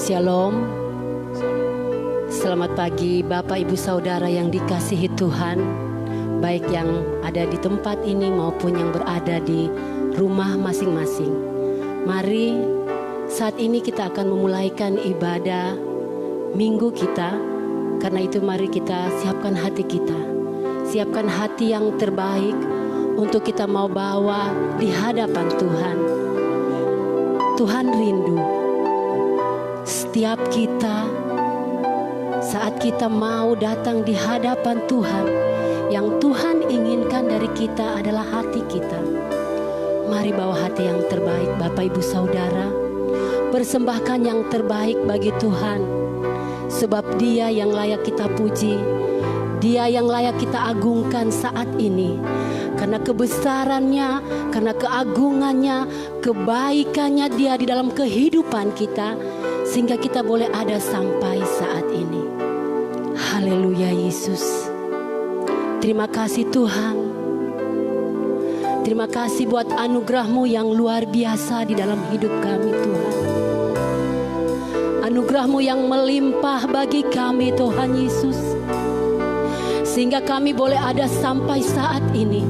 Shalom. Selamat pagi Bapak Ibu Saudara yang dikasihi Tuhan, baik yang ada di tempat ini maupun yang berada di rumah masing-masing. Mari saat ini kita akan memulaikan ibadah minggu kita. Karena itu mari kita siapkan hati kita. Siapkan hati yang terbaik untuk kita mau bawa di hadapan Tuhan. Tuhan rindu setiap kita saat kita mau datang di hadapan Tuhan. Yang Tuhan inginkan dari kita adalah hati kita. Mari bawa hati yang terbaik Bapak Ibu Saudara. Persembahkan yang terbaik bagi Tuhan. Sebab Dia yang layak kita puji, Dia yang layak kita agungkan saat ini. Karena kebesarannya, karena keagungannya, kebaikannya Dia di dalam kehidupan kita, sehingga kita boleh ada sampai saat ini. Haleluya Yesus. Terima kasih Tuhan. Terima kasih buat anugerah-Mu yang luar biasa di dalam hidup kami Tuhan. Anugerah-Mu yang melimpah bagi kami Tuhan Yesus. Sehingga kami boleh ada sampai saat ini.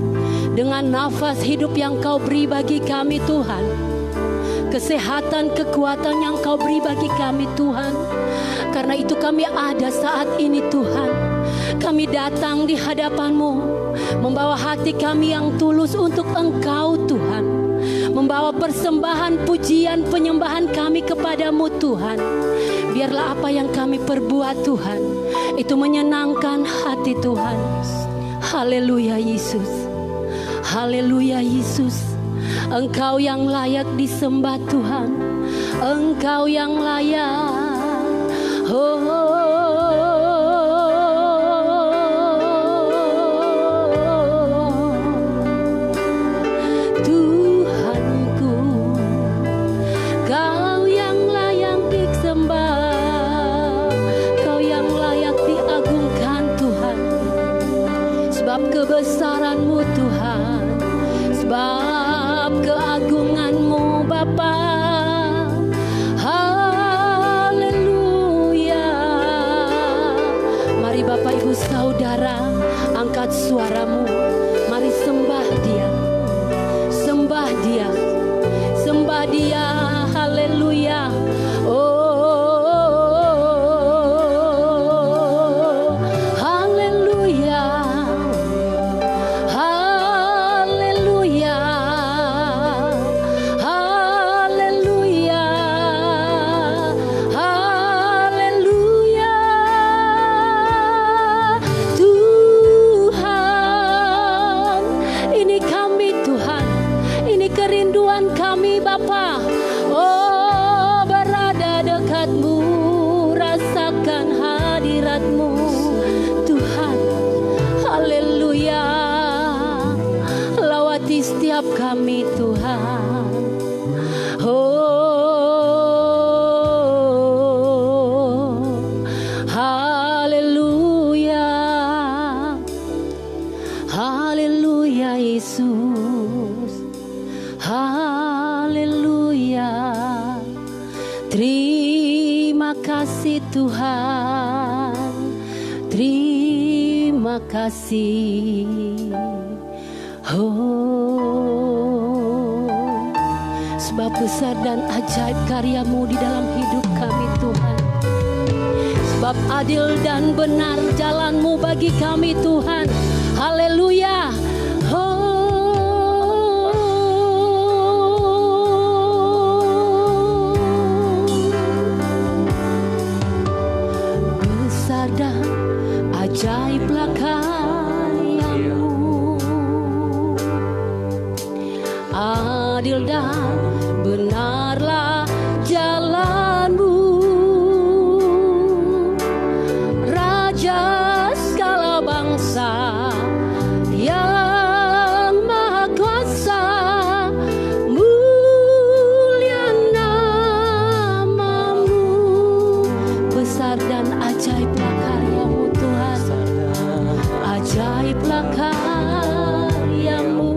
Dengan nafas hidup yang Kau beri bagi kami Tuhan. Kesehatan, kekuatan yang Kau beri bagi kami Tuhan. Karena itu kami ada saat ini Tuhan. Kami datang di hadapan-Mu, membawa hati kami yang tulus untuk Engkau Tuhan. Membawa persembahan, pujian, penyembahan kami kepadamu Tuhan. Biarlah apa yang kami perbuat Tuhan, itu menyenangkan hati Tuhan. Haleluya Yesus. Haleluya Yesus. Engkau yang layak disembah Tuhan. Engkau yang layak. Tuhanku, Kau yang layak disembah, Kau yang layak diagungkan Tuhan. Sebab kebesaran-Mu Tuhan, sebab keagungan-Mu Bapa. Bapak Ibu Saudara, angkat suaramu. Mari sembah Dia. Sembah Dia. Sembah Dia. Haleluya. Oh, haleluya. Haleluya. Haleluya. Bapa, oh berada dekat-Mu, rasakan hadirat-Mu Tuhan. Haleluya. Lawati setiap kami Tuhan. Oh, haleluya. Haleluya Yesus. Haleluya. Terima kasih Tuhan. Terima kasih. Oh, sebab besar dan ajaib karya-Mu di dalam hidup kami Tuhan. Sebab adil dan benar jalan-Mu bagi kami Tuhan. Haleluya. Dan ajaiblah karya-Mu, adil dan benarlah jalan-Mu, Raja segala bangsa yang maha kuasa, mulia nama-Mu, besar dan ajaiblah karya-Mu Tuhan. Ajaiblah karya-Mu.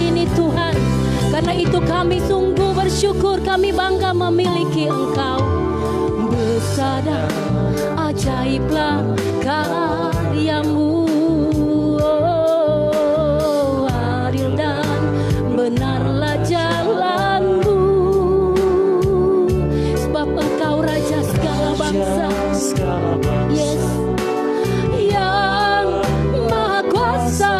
ini Tuhan. Karena itu kami sungguh bersyukur, kami bangga memiliki Engkau. Besar dan ajaiblah karyamu, oh, adil dan benarlah jalanmu. Sebab Engkau Raja segala bangsa, yes, yang Maha Kuasa.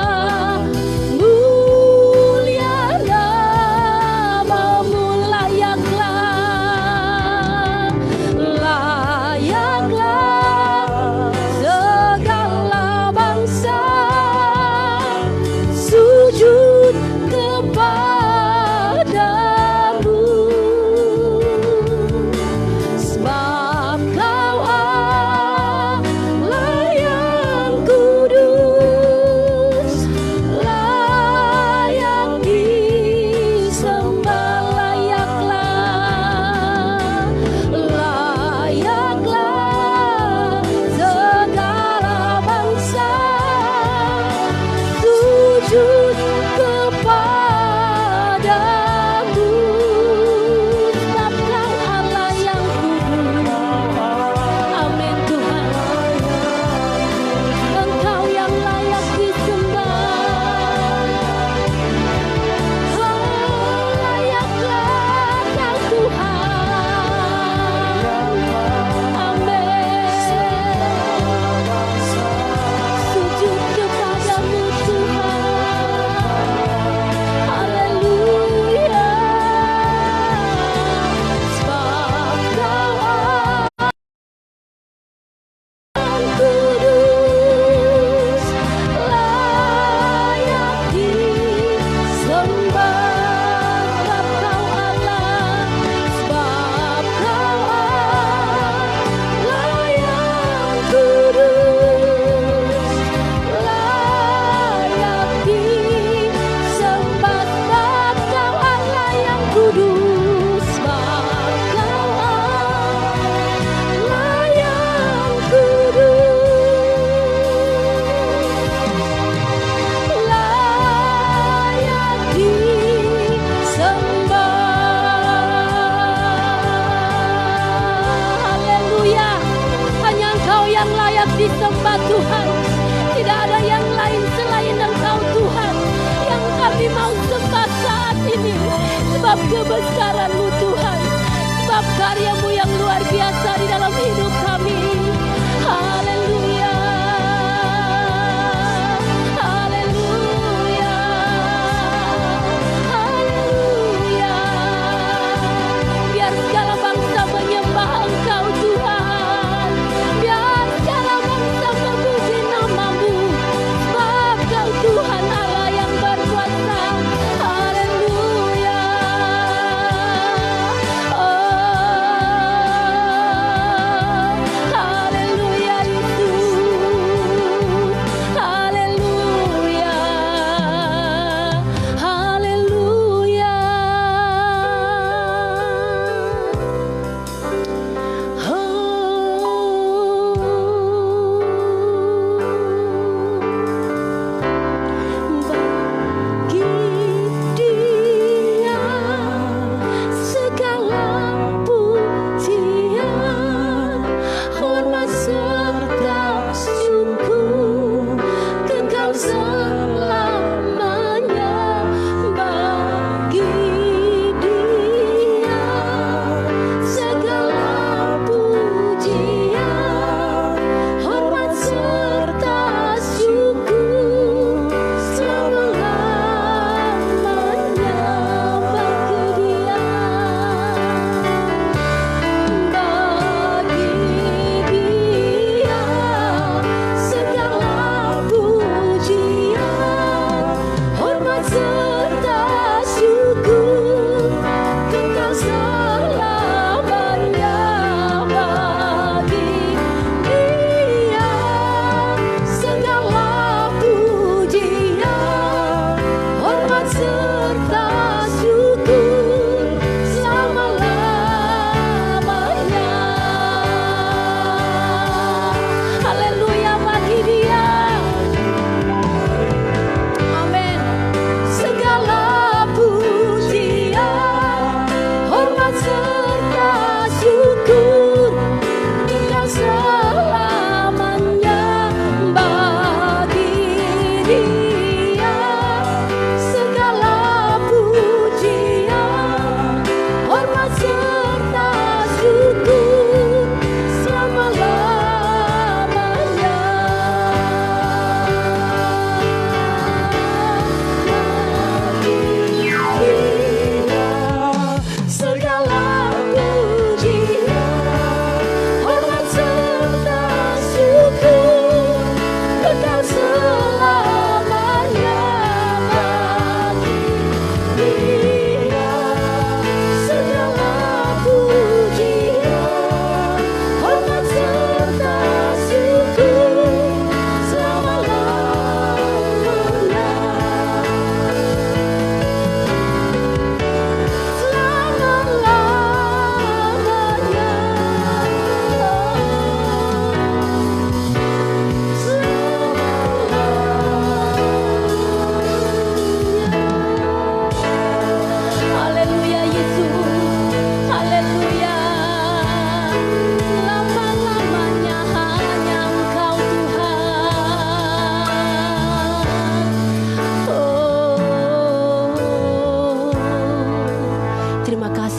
Disembah Tuhan, tidak ada yang lain selain Engkau Tuhan yang kami mau sembah saat ini. Sebab kebesaran-Mu Tuhan, sebab karya-Mu yang luar biasa di dalam hidup kami. Haleluya, haleluya, haleluya. Biar segala bangsa menyembah Engkau Tuhan, biar segala bangsa memuji nama-Mu, sebab Kau Tuhan Allah yang berkuasa. Haleluya.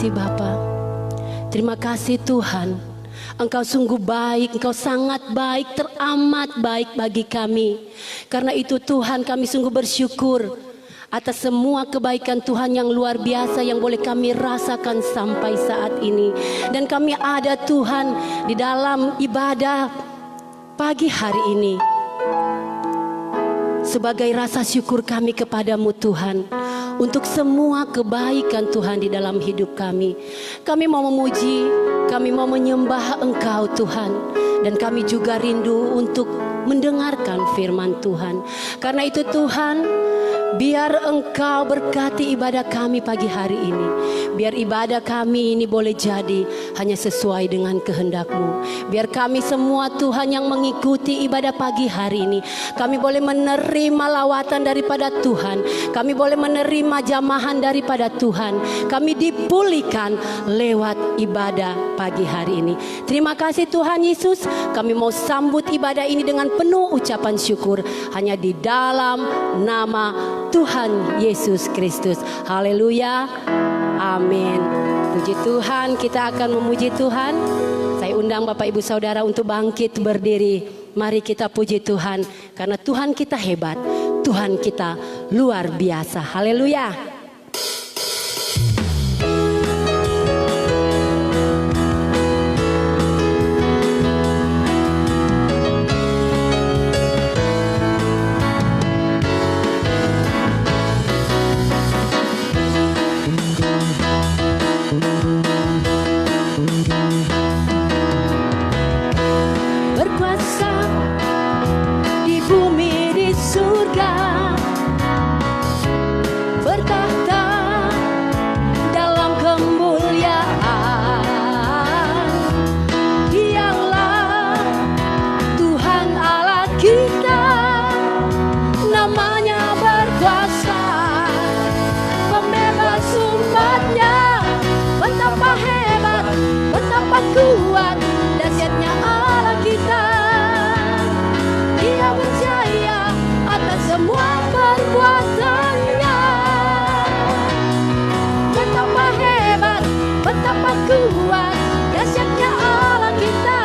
kasih Bapa. Terima kasih Tuhan. Engkau sungguh baik, Engkau sangat baik, teramat baik bagi kami. Karena itu Tuhan, kami sungguh bersyukur atas semua kebaikan Tuhan yang luar biasa yang boleh kami rasakan sampai saat ini. Dan kami ada Tuhan di dalam ibadah pagi hari ini sebagai rasa syukur kami kepadamu Tuhan, untuk semua kebaikan Tuhan di dalam hidup kami. Kami mau memuji, kami mau menyembah Engkau Tuhan. Dan kami juga rindu untuk mendengarkan firman Tuhan. Karena itu Tuhan, biar Engkau berkati ibadah kami pagi hari ini. Biar ibadah kami ini boleh jadi hanya sesuai dengan kehendak-Mu. Biar kami semua Tuhan yang mengikuti ibadah pagi hari ini, kami boleh menerima lawatan daripada Tuhan. Kami boleh menerima jamahan daripada Tuhan. Kami dipulihkan lewat ibadah pagi hari ini. Terima kasih Tuhan Yesus. Kami mau sambut ibadah ini dengan penuh ucapan syukur. Hanya di dalam nama Tuhan Yesus Kristus. Haleluya. Amin. Puji Tuhan, kita akan memuji Tuhan. Saya undang Bapak Ibu Saudara untuk bangkit berdiri. Mari kita puji Tuhan. Karena Tuhan kita hebat. Tuhan kita luar biasa. Haleluya. Kuat dahsyatnya Allah kita, Dia berjaya atas semua perbuatannya. Betapa hebat, betapa kuat dahsyatnya Allah kita.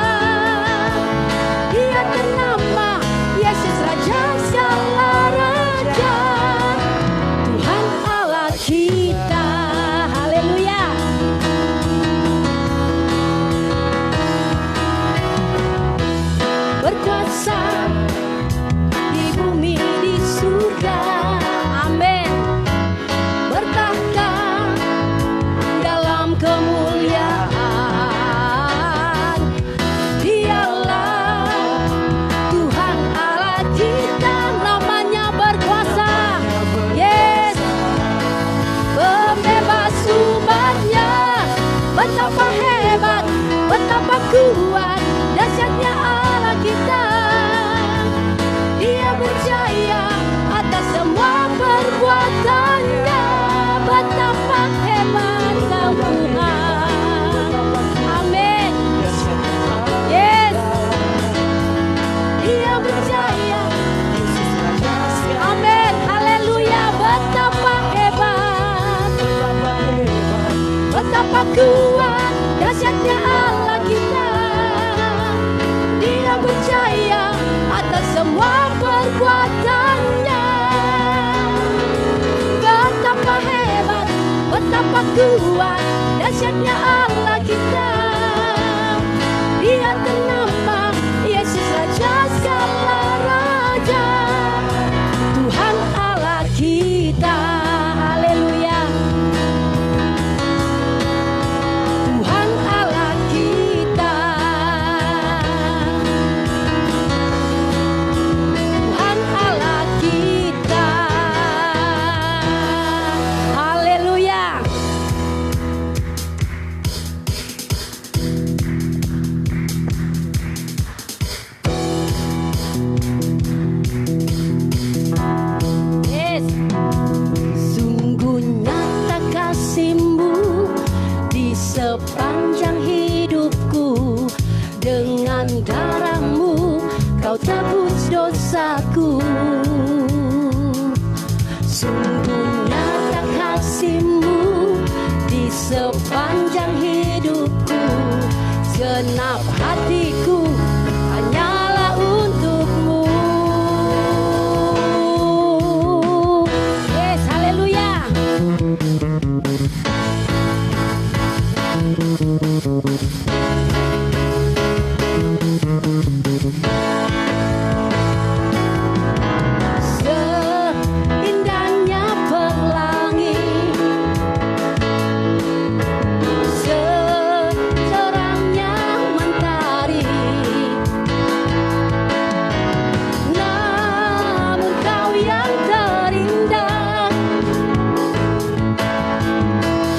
Dia ternama Yesus Raja segala raja, Tuhan Allah kita. Haleluya. Berkuasa di bumi di surga, amin. Bertahta dalam kemuliaan, Dialah Tuhan Allah kita, namanya berkuasa. Yes, pembebas umatnya. Betapa hebat, betapa kuat dahsyatnya Allah kita. Dia berjaya atas semua perbuatannya. Betapa hebat Tuhan. Amin. Yes. Dia berjaya. Amin. Haleluya. Betapa hebat. Betapa kuat dahsyatnya Allah kita. Dia berjaya atas semua perbuatannya. Betapa hebat, betapa kuat dahsyatnya Allah kita. Dia ternama Yesus Raja segala raja, Tuhan Allah kita. Haleluya. Tuhan Allah kita. Tuhan Allah kita. Haleluya. Yes. Sungguh nyata kasih-Mu di sepanjang hidupku. Dengan darah-Mu Kau tebus dosaku. Sungguh nyata kasih-Mu di sepanjang genap hatiku hanyalah untukmu. Yes, haleluya. Seindahnya pelangi, secerahnya mentari, namun kau yang terindah,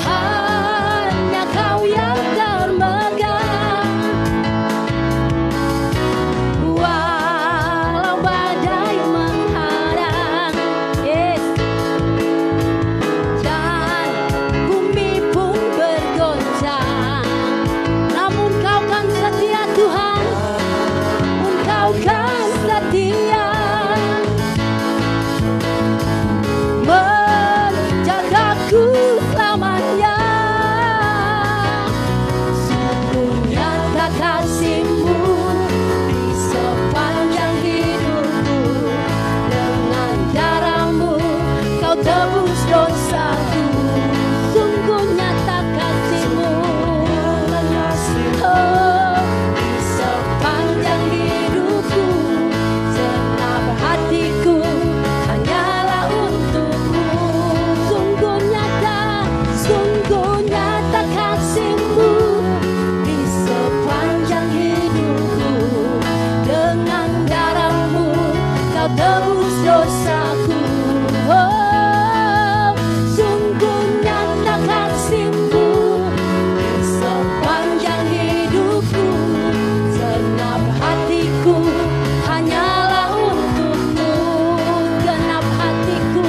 hanya kau yang termegah. Walau badai menghadang, yes, dan bumi pun bergoncang, namun kau kan setia Tuhan, engkau kan setia, menjagaku selamanya. Sungguh nyata kasih-Mu di sepanjang hidupku, dengan darah-Mu kau tebus dosaku. Sungguh nyata kasih-Mu, oh, di sepanjang hidupku, senap hatiku hanyalah untukmu. Sungguh nyata kasih-Mu di sepanjang hidupku, dengan darah-Mu kau tebus dosaku. Oh, sungguh nyata kasih-Mu di sepanjang hidupku, senap hatiku hanyalah untukmu. Genap hatiku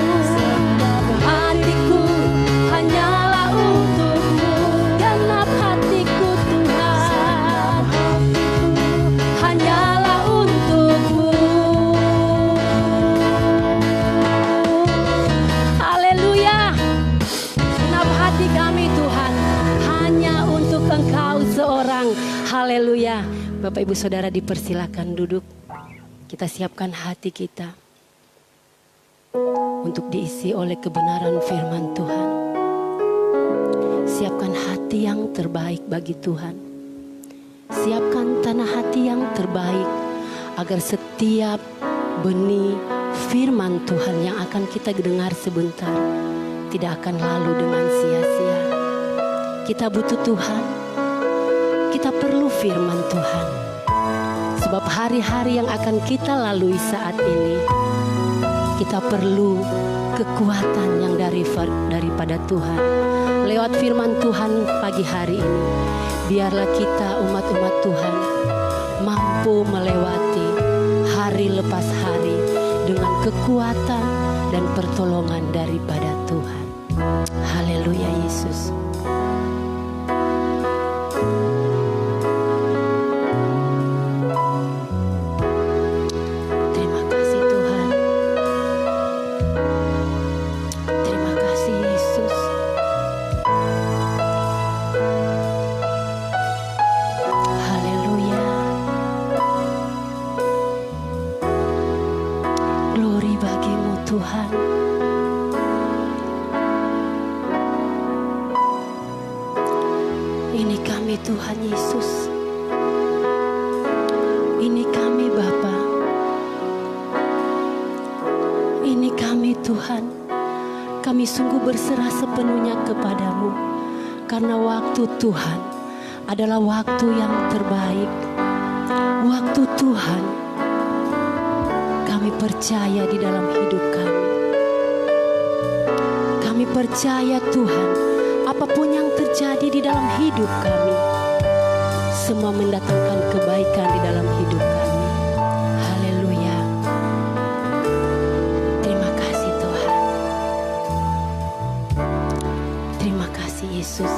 hanyalah untukmu. Genap hatiku Tuhan, hanyalah untukmu. Haleluya. Genap hati kami Tuhan, hanya untuk Engkau seorang. Haleluya. Bapak Ibu Saudara dipersilakan duduk. Kita siapkan hati kita untuk diisi oleh kebenaran firman Tuhan. Siapkan hati yang terbaik bagi Tuhan. Siapkan tanah hati yang terbaik agar setiap benih firman Tuhan yang akan kita dengar sebentar tidak akan lalu dengan sia-sia. Kita butuh Tuhan. Kita perlu firman Tuhan. Sebab hari-hari yang akan kita lalui saat ini, kita perlu kekuatan yang daripada Tuhan. Lewat firman Tuhan pagi hari ini, biarlah kita umat-umat Tuhan mampu melewati hari lepas hari dengan kekuatan dan pertolongan daripada Tuhan. Haleluya Yesus. Terima kasih Tuhan. Terima kasih Yesus. Haleluya. Glory bagi-Mu Tuhan. Ini kami Tuhan Yesus. Ini kami Bapa. Ini kami Tuhan. Kami sungguh berserah sepenuhnya kepadamu. Karena waktu Tuhan adalah waktu yang terbaik. Waktu Tuhan kami percaya di dalam hidup kami. Kami percaya Tuhan, apapun yang terjadi di dalam hidup kami, semua mendatangkan kebaikan di dalam hidup kami. Haleluya. Terima kasih Tuhan. Terima kasih Yesus.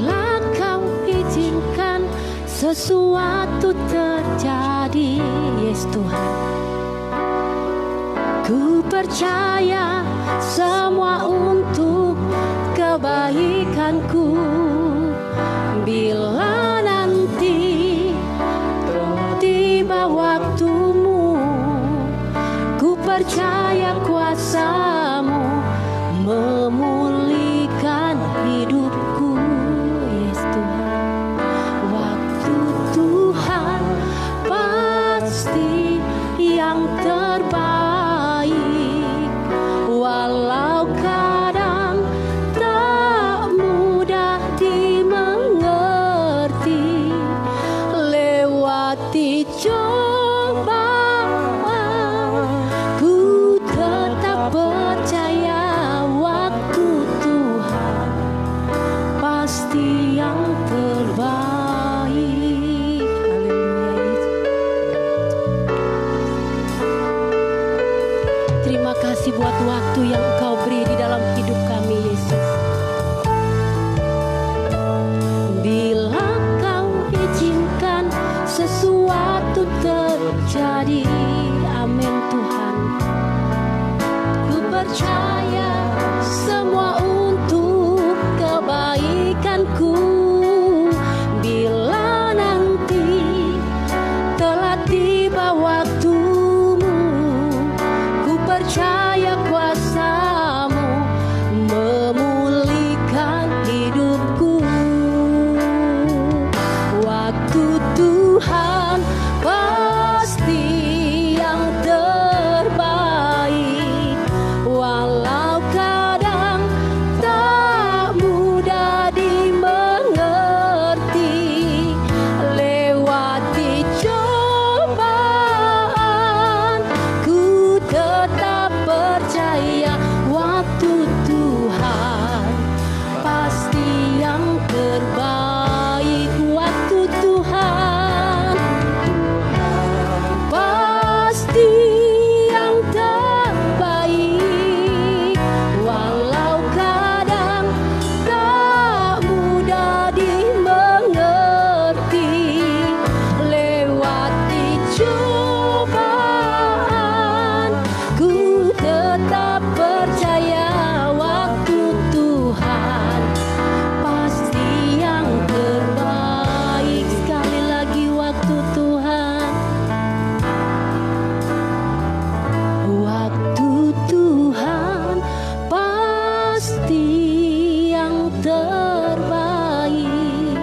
Lah Kau izinkan sesuatu terjadi, yes Tuhan. Ku percaya semua untuk kebaikanku. Bila nanti tiba waktumu, ku percaya kuasa-Mu memulihkan hidupku. Yes Tuhan, waktu Tuhan pasti yang terbaik, walau kadang tak mudah dimengerti. Lewati cobaan, ku tetap percaya waktu Tuhan pasti yang terbaik. Haleluya. Terima kasih buat waktu yang Engkau beri di dalam hidup kami, Yesus. Bila Kau izinkan sesuatu terjadi, amin Tuhan. Ku percaya semua untuk kebaikanku. Bila nanti telah tiba waktumu, ku percaya kuasa-Mu memulihkan hidupku. Waktu Tuhan pasti yang terbaik, walau kadang tak mudah dimengerti. Lewati cobaan, ku tetap percaya waktu Tuhan pasti yang terbaik. Waktu Tuhan pasti yang terbaik, walau kadang tak mudah dimengerti. Lewati cobaan, ku tetap percaya waktu Tuhan pasti yang terbaik. Sekali lagi, waktu Tuhan, waktu Tuhan pasti yang terbaik,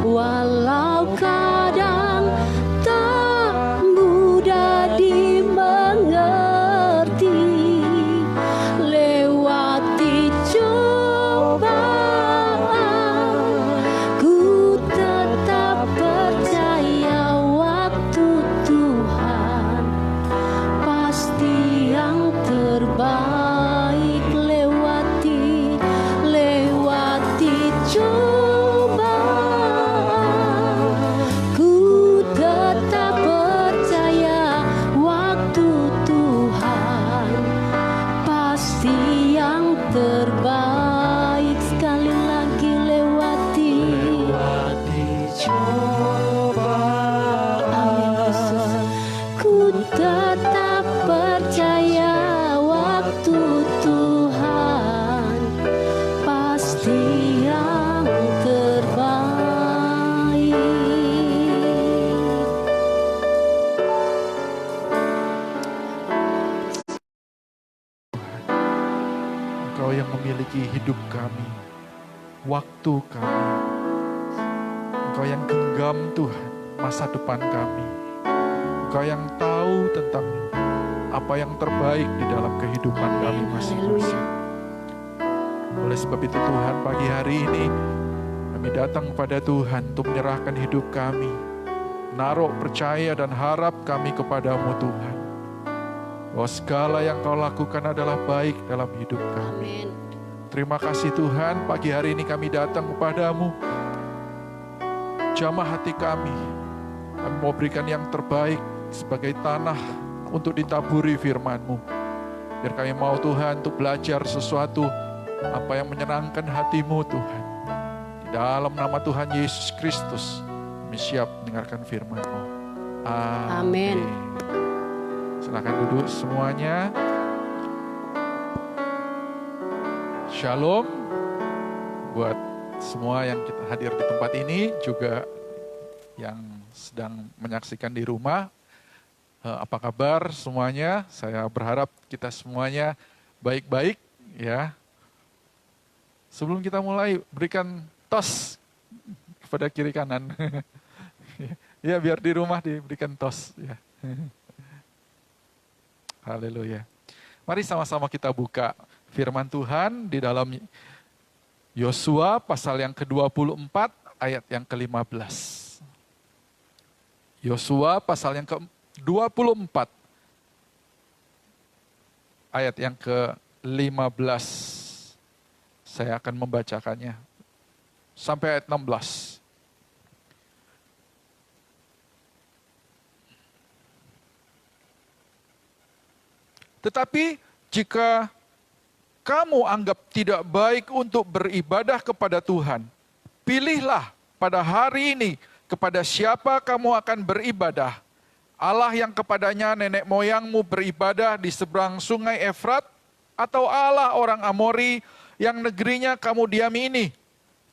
walau kadang tak mudah dimengerti. Lewati cobaan, ku tetap percaya waktu Tuhan pasti yang terbaik. Lewati cobaan, ku tetap percaya waktu Tuhan pasti yang terbaik. Sekali lagi, lewati cobaan. Amin Yesus. Ku tetap percaya waktu Tuhan pasti yang terbaik. Engkau yang memiliki hidup kami, waktu kami. Engkau yang genggam Tuhan masa depan kami. Engkau yang tahu tentang apa yang terbaik di dalam kehidupan kami masing-masing. Oleh sebab itu Tuhan, pagi hari ini kami datang kepada Tuhan untuk menyerahkan hidup kami, naruh percaya dan harap kami kepadamu Tuhan, bahwa segala yang Kau lakukan adalah baik dalam hidup kami. Amin. Terima kasih Tuhan, pagi hari ini kami datang kepadamu. Jamah hati kami mau berikan yang terbaik sebagai tanah untuk ditaburi firman-Mu. Biar kami mau Tuhan untuk belajar sesuatu apa yang menyenangkan hati-Mu Tuhan. Di dalam nama Tuhan Yesus Kristus, kami siap mendengarkan firman-Mu. Amin. Silakan duduk semuanya. Shalom. buat semua yang kita hadir di tempat ini, juga yang sedang menyaksikan di rumah. Apa kabar semuanya? Saya berharap kita semuanya baik-baik ya. Sebelum kita mulai, berikan tos kepada kiri kanan. Ya, biar di rumah diberikan tos ya. Haleluya. Mari sama-sama kita buka firman Tuhan di dalam Yosua pasal yang ke-24 ayat yang ke-15. Yosua pasal yang ke-24 ayat yang ke-15. Saya akan membacakannya sampai ayat 16. Tetapi jika kamu anggap tidak baik untuk beribadah kepada Tuhan, pilihlah pada hari ini kepada siapa kamu akan beribadah. Allah yang kepadanya nenek moyangmu beribadah di seberang sungai Efrat, atau Allah orang Amori yang negerinya kamu diami ini.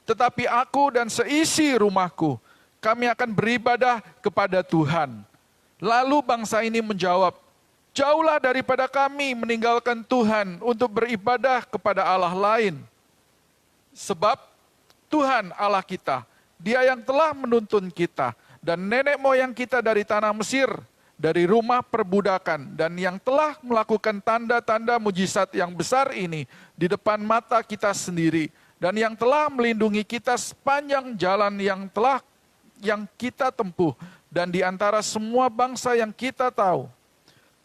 Tetapi aku dan seisi rumahku, kami akan beribadah kepada Tuhan. Lalu bangsa ini menjawab, jauhlah daripada kami meninggalkan Tuhan untuk beribadah kepada Allah lain. Sebab Tuhan Allah kita, Dia yang telah menuntun kita dan nenek moyang kita dari tanah Mesir, dari rumah perbudakan, dan yang telah melakukan tanda-tanda mujizat yang besar ini di depan mata kita sendiri, dan yang telah melindungi kita sepanjang jalan yang kita tempuh, dan di antara semua bangsa yang kita tahu.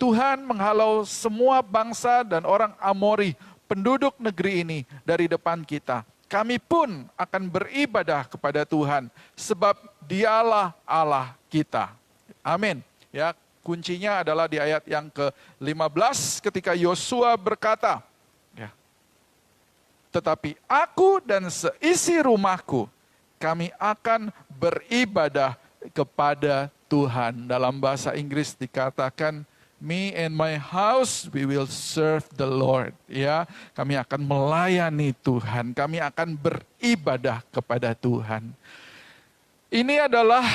Tuhan menghalau semua bangsa dan orang Amori, penduduk negeri ini dari depan kita. Kami pun akan beribadah kepada Tuhan, sebab Dialah Allah kita. Amin. Ya, kuncinya adalah di ayat yang ke-15 ketika Yosua berkata, ya, tetapi aku dan seisi rumahku, kami akan beribadah kepada Tuhan. Dalam bahasa Inggris dikatakan, me and my house, we will serve the Lord. Ya, kami akan melayani Tuhan. Kami akan beribadah kepada Tuhan. Ini adalah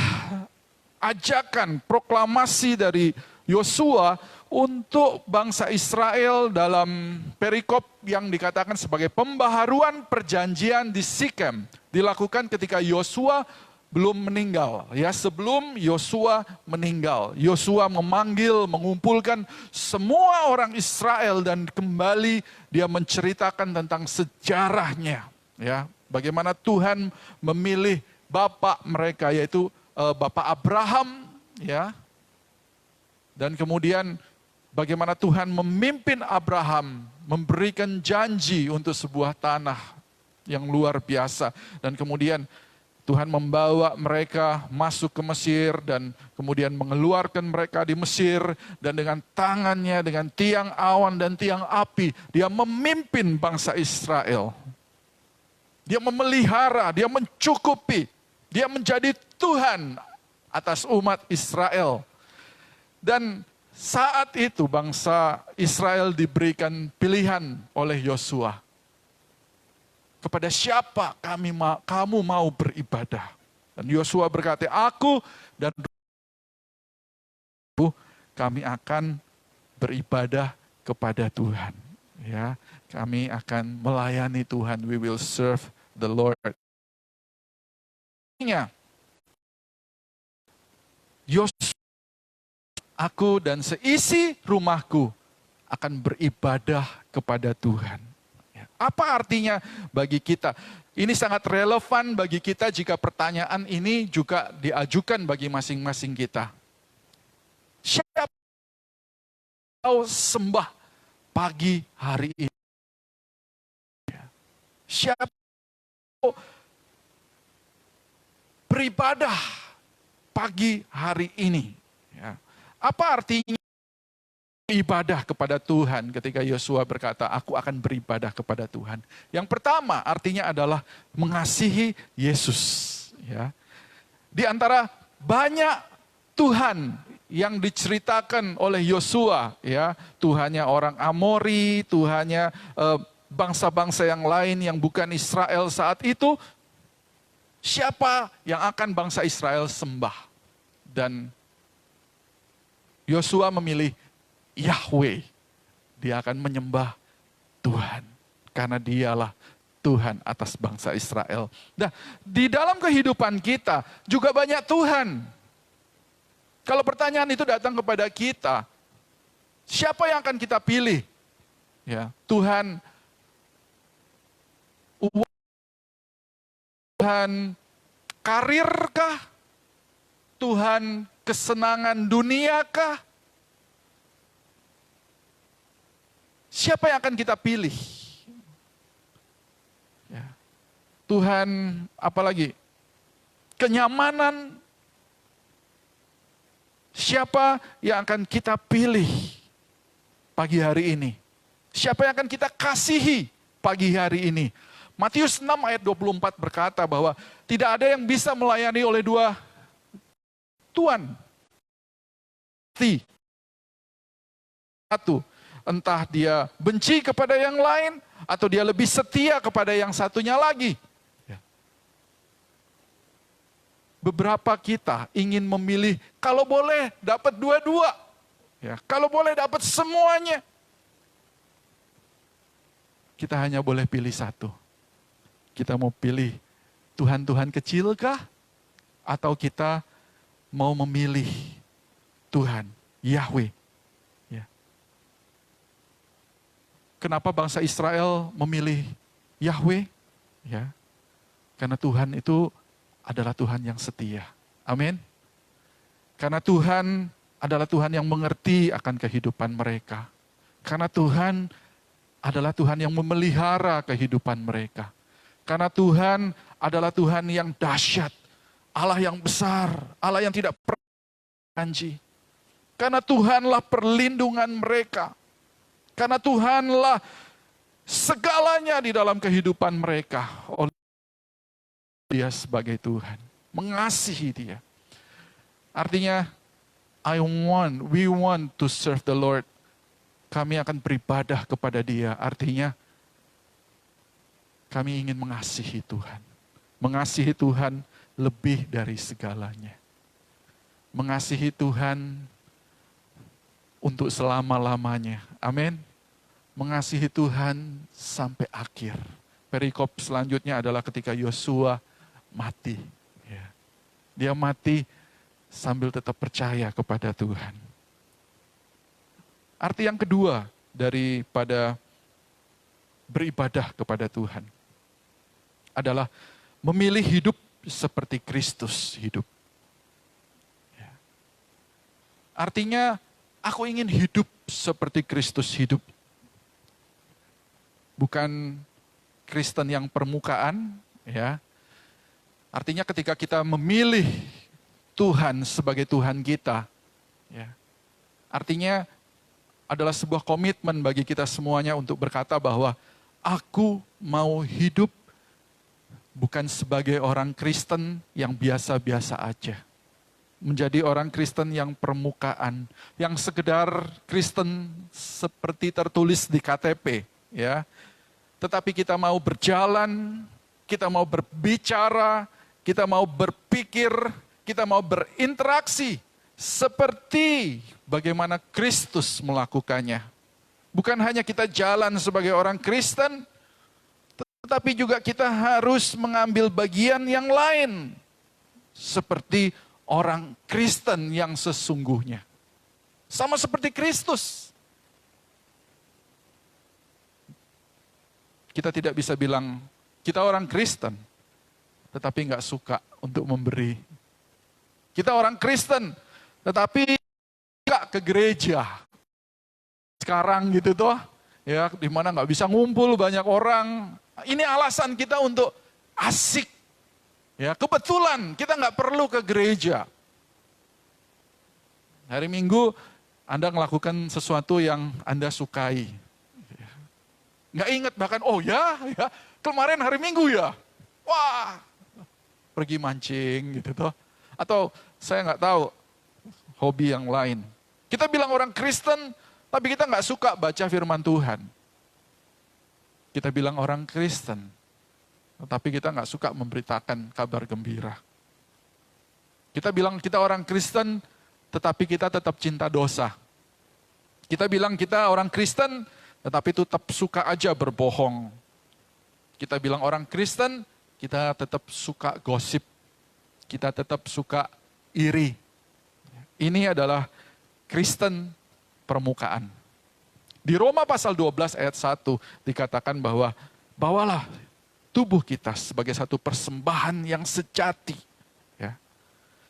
ajakan, proklamasi dari Yosua untuk bangsa Israel dalam perikop yang dikatakan sebagai pembaharuan perjanjian di Sikem. Dilakukan ketika Yosua belum meninggal, ya, sebelum Yosua meninggal. Yosua memanggil, mengumpulkan semua orang Israel dan kembali dia menceritakan tentang sejarahnya, ya, bagaimana Tuhan memilih bapak mereka, yaitu Bapak Abraham, ya, dan kemudian bagaimana Tuhan memimpin Abraham, memberikan janji untuk sebuah tanah yang luar biasa, dan kemudian Tuhan membawa mereka masuk ke Mesir dan kemudian mengeluarkan mereka di Mesir, dan dengan tangannya, dengan tiang awan dan tiang api, dia memimpin bangsa Israel. Dia memelihara, dia mencukupi, dia menjadi Tuhan atas umat Israel. Dan saat itu bangsa Israel diberikan pilihan oleh Yosua. Kepada siapa kamu mau beribadah? Dan Yosua berkata, aku dan kami akan beribadah kepada Tuhan. Ya, kami akan melayani Tuhan. We will serve the Lord. Yosua, aku dan seisi rumahku akan beribadah kepada Tuhan. Apa artinya bagi kita? Ini sangat relevan bagi kita jika pertanyaan ini juga diajukan bagi masing-masing kita. Siapa kau sembah pagi hari ini? Siapa kau beribadah pagi hari ini? Apa artinya ibadah kepada Tuhan ketika Yosua berkata, aku akan beribadah kepada Tuhan? Yang pertama artinya adalah mengasihi Yesus. Ya. Di antara banyak Tuhan yang diceritakan oleh Yosua, ya, Tuhannya orang Amori, Tuhannya bangsa-bangsa yang lain yang bukan Israel saat itu, siapa yang akan bangsa Israel sembah? Dan Yosua memilih Yahweh. Dia akan menyembah Tuhan. Karena dialah Tuhan atas bangsa Israel. Nah, di dalam kehidupan kita juga banyak Tuhan. Kalau pertanyaan itu datang kepada kita, siapa yang akan kita pilih? Ya, Tuhan karirkah? Tuhan kesenangan duniakah? Siapa yang akan kita pilih? Ya. Tuhan apalagi? Kenyamanan. Siapa yang akan kita pilih pagi hari ini? Siapa yang akan kita kasihi pagi hari ini? Matius 6 ayat 24 berkata bahwa tidak ada yang bisa melayani oleh dua Tuhan. Satu, entah dia benci kepada yang lain, atau dia lebih setia kepada yang satunya lagi. Beberapa kita ingin memilih, kalau boleh dapat dua-dua. Ya, kalau boleh dapat semuanya. Kita hanya boleh pilih satu. Kita mau pilih Tuhan-Tuhan kecilkah? Atau kita mau memilih Tuhan, Yahweh. Ya. Kenapa bangsa Israel memilih Yahweh? Ya. Karena Tuhan itu adalah Tuhan yang setia. Amin. Karena Tuhan adalah Tuhan yang mengerti akan kehidupan mereka. Karena Tuhan adalah Tuhan yang memelihara kehidupan mereka. Karena Tuhan adalah Tuhan yang dahsyat. Allah yang besar, Allah yang tidak pernah janji. Karena Tuhanlah perlindungan mereka. Karena Tuhanlah segalanya di dalam kehidupan mereka. Oleh Dia sebagai Tuhan, mengasihi Dia. Artinya, we want to serve the Lord. Kami akan beribadah kepada Dia. Artinya, kami ingin mengasihi Tuhan. Mengasihi Tuhan lebih dari segalanya. Mengasihi Tuhan untuk selama-lamanya. Amin. Mengasihi Tuhan sampai akhir. Perikop selanjutnya adalah ketika Yosua mati. Ya. Dia mati sambil tetap percaya kepada Tuhan. Arti yang kedua daripada beribadah kepada Tuhan adalah memilih hidup seperti Kristus hidup. Ya. Artinya, aku ingin hidup seperti Kristus hidup. Bukan Kristen yang permukaan, ya. Artinya ketika kita memilih Tuhan sebagai Tuhan kita, ya. Artinya adalah sebuah komitmen bagi kita semuanya untuk berkata bahwa aku mau hidup bukan sebagai orang Kristen yang biasa-biasa aja. Menjadi orang Kristen yang permukaan, yang sekedar Kristen seperti tertulis di KTP, ya. Tetapi kita mau berjalan, kita mau berbicara, kita mau berpikir, kita mau berinteraksi seperti bagaimana Kristus melakukannya. Bukan hanya kita jalan sebagai orang Kristen, tetapi juga kita harus mengambil bagian yang lain. Seperti orang Kristen yang sesungguhnya. Sama seperti Kristus. Kita tidak bisa bilang, kita orang Kristen, tetapi nggak suka untuk memberi. Kita orang Kristen, tetapi nggak ke gereja. Sekarang gitu toh, ya, di mana nggak bisa ngumpul banyak orang. Ini alasan kita untuk asik. Ya, kebetulan kita nggak perlu ke gereja. Hari Minggu Anda melakukan sesuatu yang Anda sukai. Nggak ingat bahkan, oh ya, kemarin hari Minggu ya. Wah, pergi mancing gitu toh. Atau saya nggak tahu hobi yang lain. Kita bilang orang Kristen, tapi kita nggak suka baca firman Tuhan. Kita bilang orang Kristen, tetapi kita nggak suka memberitakan kabar gembira. Kita bilang kita orang Kristen, tetapi kita tetap cinta dosa. Kita bilang kita orang Kristen, tetapi tetap suka aja berbohong. Kita bilang orang Kristen, kita tetap suka gosip. Kita tetap suka iri. Ini adalah Kristen permukaan. Di Roma pasal 12 ayat 1 dikatakan bahwa bawalah tubuh kita sebagai satu persembahan yang sejati. Ya.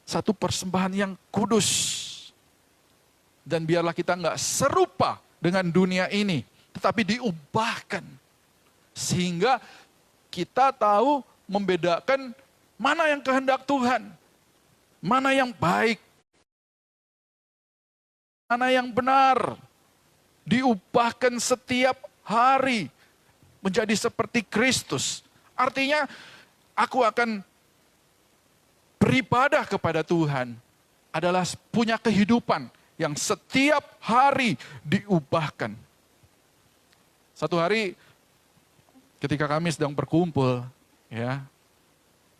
Satu persembahan yang kudus. Dan biarlah kita nggak serupa dengan dunia ini, tetapi diubahkan. Sehingga kita tahu membedakan mana yang kehendak Tuhan, mana yang baik, mana yang benar. Diubahkan setiap hari menjadi seperti Kristus. Artinya aku akan beribadah kepada Tuhan adalah punya kehidupan yang setiap hari diubahkan. Satu hari ketika kami sedang berkumpul, ya,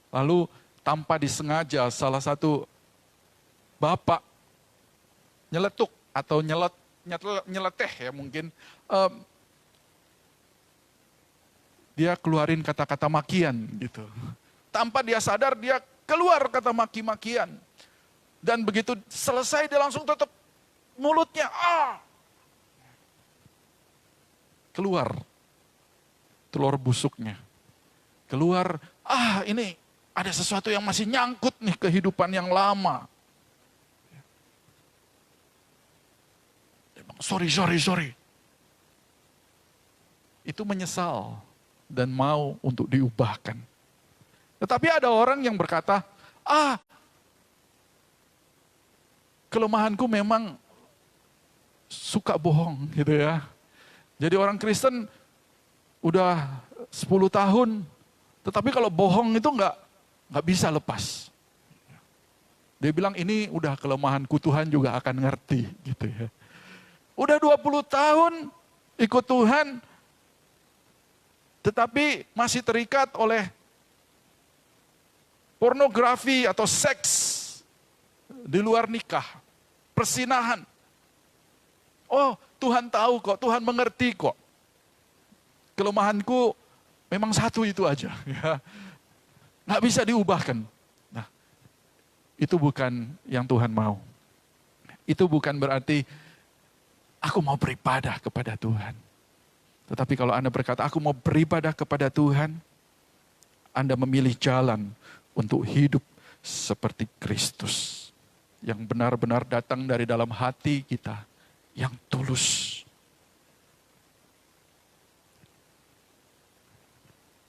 lalu tanpa disengaja salah satu bapak nyeletuk atau nyeleteh ya mungkin, dia keluarin kata-kata makian gitu. Tanpa dia sadar dia keluar kata maki-makian. Dan begitu selesai dia langsung tutup mulutnya. Keluar telur busuknya. Keluar, ini ada sesuatu yang masih nyangkut nih kehidupan yang lama. Sorry. Itu menyesal dan mau untuk diubahkan. Tetapi ada orang yang berkata, kelemahanku memang suka bohong gitu ya. Jadi orang Kristen udah 10 tahun, tetapi kalau bohong itu nggak bisa lepas. Dia bilang ini udah kelemahanku, Tuhan juga akan ngerti gitu ya. Udah 20 tahun ikut Tuhan, tetapi masih terikat oleh pornografi atau seks di luar nikah, persinahan. Oh, Tuhan tahu kok, Tuhan mengerti kok. Kelemahanku memang satu itu aja. Ya. Nggak bisa diubahkan. Nah, itu bukan yang Tuhan mau. Itu bukan berarti aku mau beribadah kepada Tuhan. Tetapi kalau Anda berkata, aku mau beribadah kepada Tuhan, Anda memilih jalan untuk hidup seperti Kristus. Yang benar-benar datang dari dalam hati kita, yang tulus.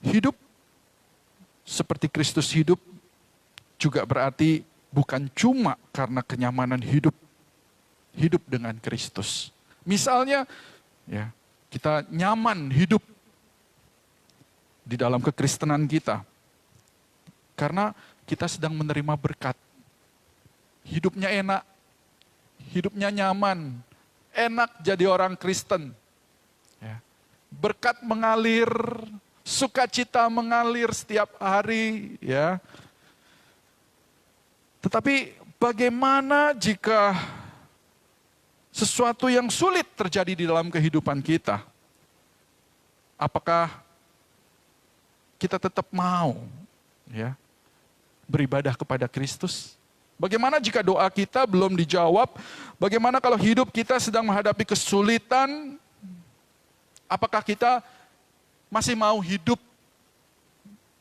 Hidup seperti Kristus hidup juga berarti bukan cuma karena kenyamanan hidup dengan Kristus. Misalnya, ya, kita nyaman hidup di dalam kekristenan kita karena kita sedang menerima berkat. Hidupnya enak, hidupnya nyaman, enak jadi orang Kristen. Ya. Berkat mengalir, sukacita mengalir setiap hari, ya. Tetapi bagaimana jika sesuatu yang sulit terjadi di dalam kehidupan kita? Apakah kita tetap mau, ya, beribadah kepada Kristus? Bagaimana jika doa kita belum dijawab? Bagaimana kalau hidup kita sedang menghadapi kesulitan? Apakah kita masih mau hidup,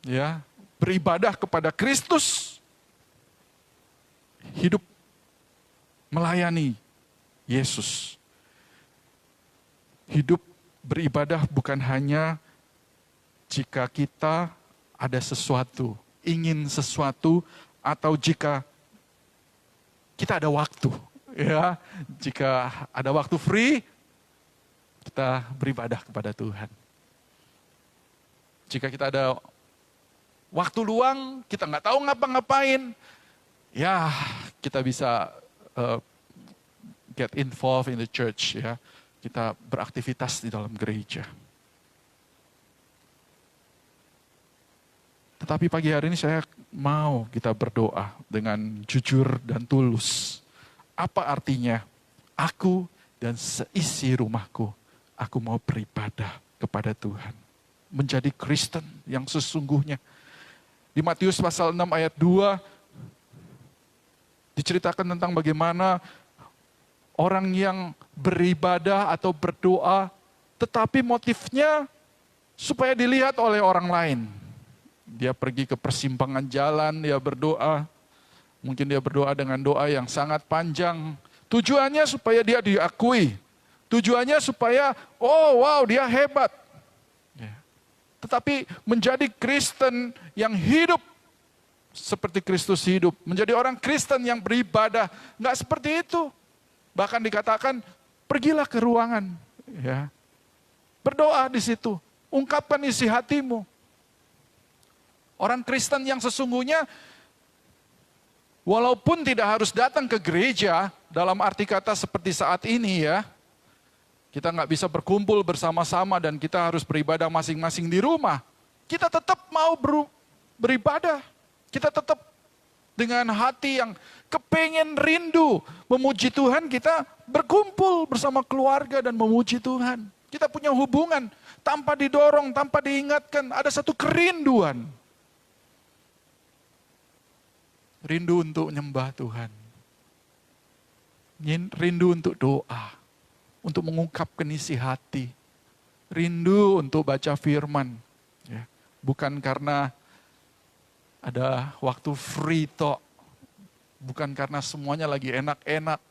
ya, beribadah kepada Kristus? Hidup melayani Yesus. Hidup beribadah bukan hanya jika kita ada sesuatu, ingin sesuatu, atau jika kita ada waktu. Ya, jika ada waktu free, kita beribadah kepada Tuhan. Jika kita ada waktu luang, kita nggak tahu ngapa-ngapain, ya kita bisa get involved in the church, ya. Kita beraktivitas di dalam gereja. Tetapi pagi hari ini saya mau kita berdoa dengan jujur dan tulus. Apa artinya? Aku dan seisi rumahku, aku mau beribadah kepada Tuhan. Menjadi Kristen yang sesungguhnya. Di Matius pasal 6 ayat 2, diceritakan tentang bagaimana orang yang beribadah atau berdoa, tetapi motifnya supaya dilihat oleh orang lain. Dia pergi ke persimpangan jalan, dia berdoa. Mungkin dia berdoa dengan doa yang sangat panjang. Tujuannya supaya dia diakui. Tujuannya supaya, oh wow dia hebat. Tetapi menjadi Kristen yang hidup seperti Kristus hidup. Menjadi orang Kristen yang beribadah. Nggak seperti itu. Bahkan dikatakan, pergilah ke ruangan. Ya. Berdoa di situ. Ungkapkan isi hatimu. Orang Kristen yang sesungguhnya, walaupun tidak harus datang ke gereja, dalam arti kata seperti saat ini ya, kita nggak bisa berkumpul bersama-sama dan kita harus beribadah masing-masing di rumah. Kita tetap mau beribadah. Kita tetap dengan hati yang kepengen rindu memuji Tuhan, kita berkumpul bersama keluarga dan memuji Tuhan. Kita punya hubungan tanpa didorong, tanpa diingatkan, ada satu kerinduan. Rindu untuk nyembah Tuhan. Rindu untuk doa. Untuk mengungkapkan isi hati. Rindu untuk baca firman. Ya. Bukan karena ada waktu free talk. Bukan karena semuanya lagi enak-enak.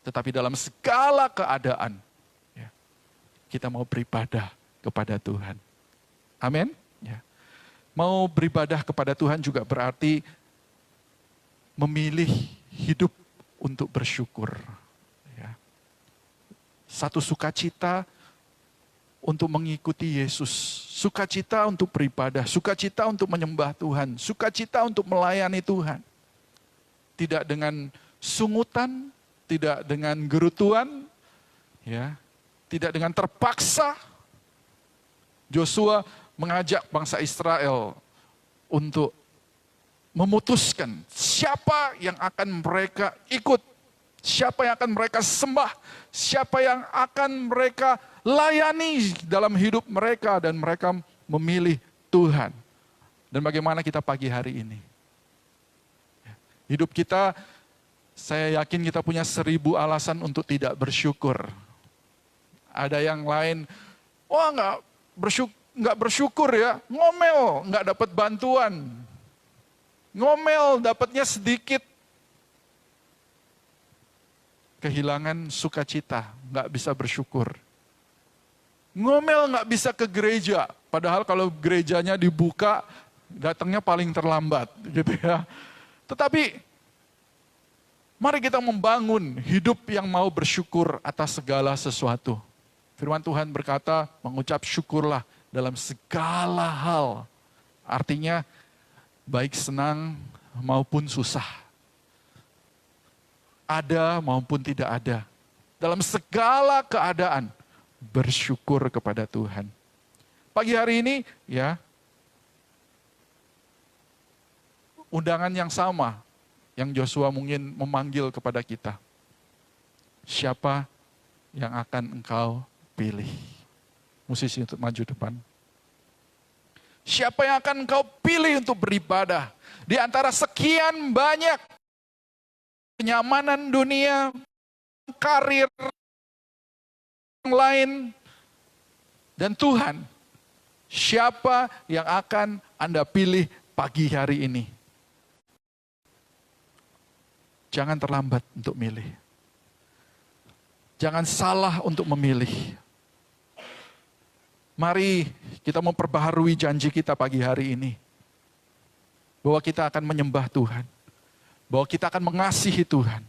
Tetapi dalam segala keadaan. Ya, kita mau beribadah kepada Tuhan. Amin. Ya. Mau beribadah kepada Tuhan juga berarti memilih hidup untuk bersyukur. Ya. Satu sukacita untuk mengikuti Yesus. Sukacita untuk beribadah. Sukacita untuk menyembah Tuhan. Sukacita untuk melayani Tuhan. Tidak dengan sungutan, tidak dengan gerutuan, ya, tidak dengan terpaksa. Joshua mengajak bangsa Israel untuk memutuskan siapa yang akan mereka ikut, siapa yang akan mereka sembah, siapa yang akan mereka layani dalam hidup mereka, dan mereka memilih Tuhan. Dan bagaimana kita pagi hari ini? Hidup kita, saya yakin kita punya 1000 alasan untuk tidak bersyukur. Ada yang lain, wah nggak bersyukur ya, ngomel, nggak dapat bantuan. Ngomel, dapatnya sedikit. Kehilangan sukacita, nggak bisa bersyukur. Ngomel nggak bisa ke gereja, padahal kalau gerejanya dibuka, datangnya paling terlambat, gitu ya. Tetapi, mari kita membangun hidup yang mau bersyukur atas segala sesuatu. Firman Tuhan berkata, mengucap syukurlah dalam segala hal. Artinya, baik senang maupun susah. Ada maupun tidak ada. Dalam segala keadaan, bersyukur kepada Tuhan. Pagi hari ini, ya, undangan yang sama yang Joshua mungkin memanggil kepada kita. Siapa yang akan engkau pilih? Musisi untuk maju depan. Siapa yang akan engkau pilih untuk beribadah? Di antara sekian banyak kenyamanan dunia, karir yang lain, dan Tuhan. Siapa yang akan Anda pilih pagi hari ini? Jangan terlambat untuk milih. Jangan salah untuk memilih. Mari kita memperbaharui janji kita pagi hari ini. Bahwa kita akan menyembah Tuhan. Bahwa kita akan mengasihi Tuhan.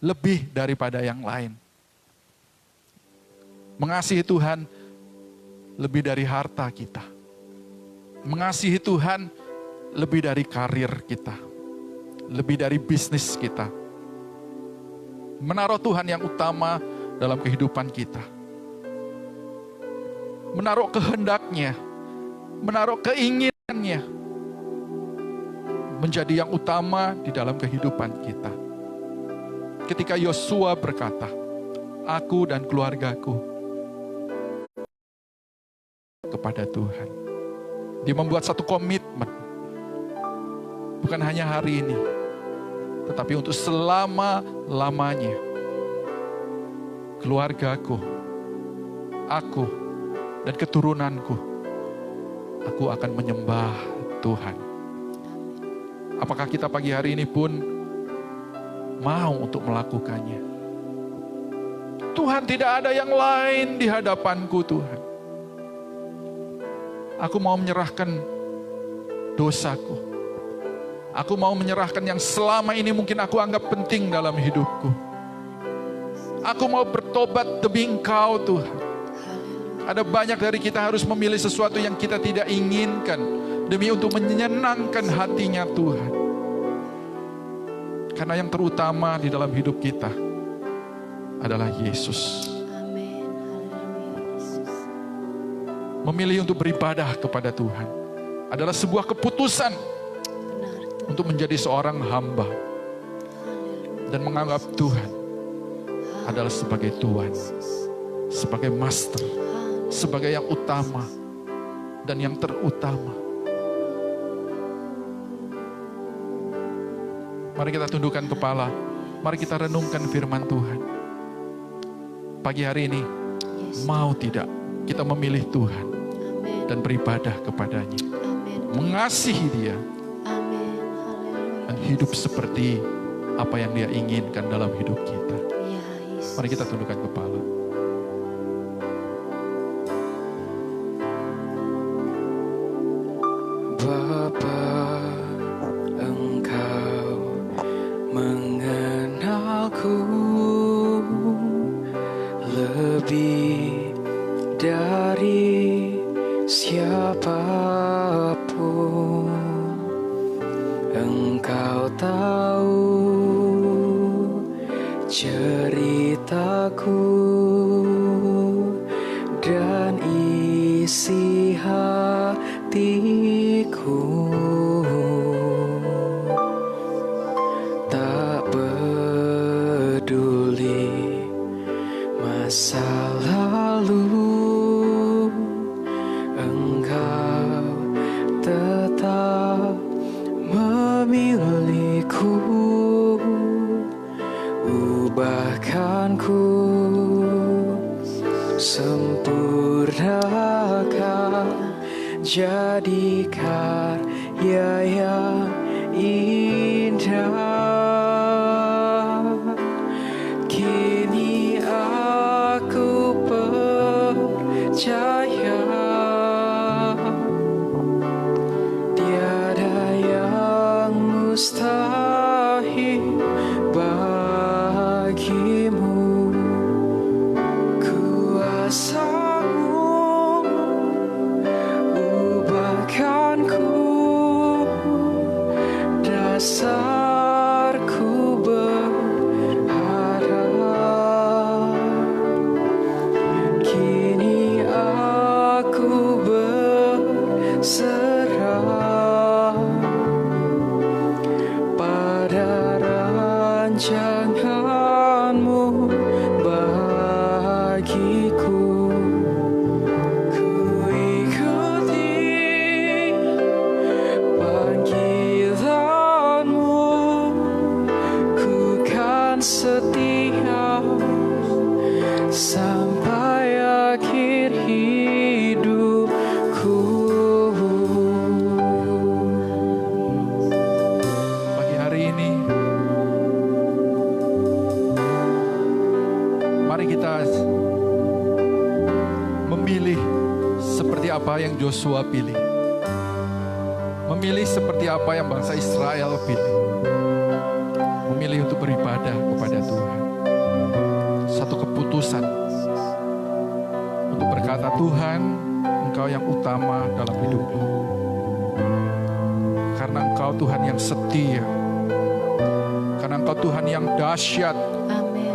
Lebih daripada yang lain. Mengasihi Tuhan lebih dari harta kita. Mengasihi Tuhan lebih dari karir kita. Lebih dari bisnis kita. Menaruh Tuhan yang utama dalam kehidupan kita. Menaruh kehendaknya, menaruh keinginannya, menjadi yang utama di dalam kehidupan kita. Ketika Yosua berkata, aku dan keluargaku kepada Tuhan. Dia membuat satu komitmen. Bukan hanya hari ini, tetapi untuk selama-lamanya. Keluargaku, aku, dan keturunanku, aku akan menyembah Tuhan. Apakah kita pagi hari ini pun mau untuk melakukannya? Tuhan, tidak ada yang lain di hadapanku, Tuhan. Aku mau menyerahkan dosaku. Aku mau menyerahkan yang selama ini mungkin aku anggap penting dalam hidupku. Aku mau bertobat demi Engkau, Tuhan. Ada banyak dari kita harus memilih sesuatu yang kita tidak inginkan demi untuk menyenangkan hatinya Tuhan. Karena yang terutama di dalam hidup kita adalah Yesus. Amin. Haleluya, Yesus. Memilih untuk beribadah kepada Tuhan adalah sebuah keputusan untuk menjadi seorang hamba dan menganggap Tuhan adalah sebagai Tuhan, sebagai Master, sebagai yang utama dan yang terutama. Mari kita tundukkan kepala, mari kita renungkan firman Tuhan. Pagi hari ini, mau tidak kita memilih Tuhan dan beribadah kepadanya, mengasihi Dia, dan hidup seperti apa yang Dia inginkan dalam hidup kita. Mari kita tundukkan kepala. Bapa, Engkau mengenalku lebih dari siapapun. Engkau tahu ceritaku dan isi hatiku. Tak peduli masa lalu, Engkau tetap memilihku. Ubahkanku, sempurnakan, jadi karya yang indah. Kini aku percaya tiada yang mustahil bagimu. Kuasamu ubahkanku, dasarku berharap. Kini aku berserah pada rancangan-Mu bagiku. Ku ikuti panggilan-Mu, ku kan setia sampai akhir hidupku. Pagi hari ini, mari kita memilih seperti apa yang Joshua pilih. Memilih seperti apa yang bangsa Israel pilih. Memilih untuk beribadah kepada Tuhan. Satu keputusan untuk berkata, Tuhan, Engkau yang utama dalam hidupku. Karena Engkau Tuhan yang setia. Karena Engkau Tuhan yang dahsyat. Amin.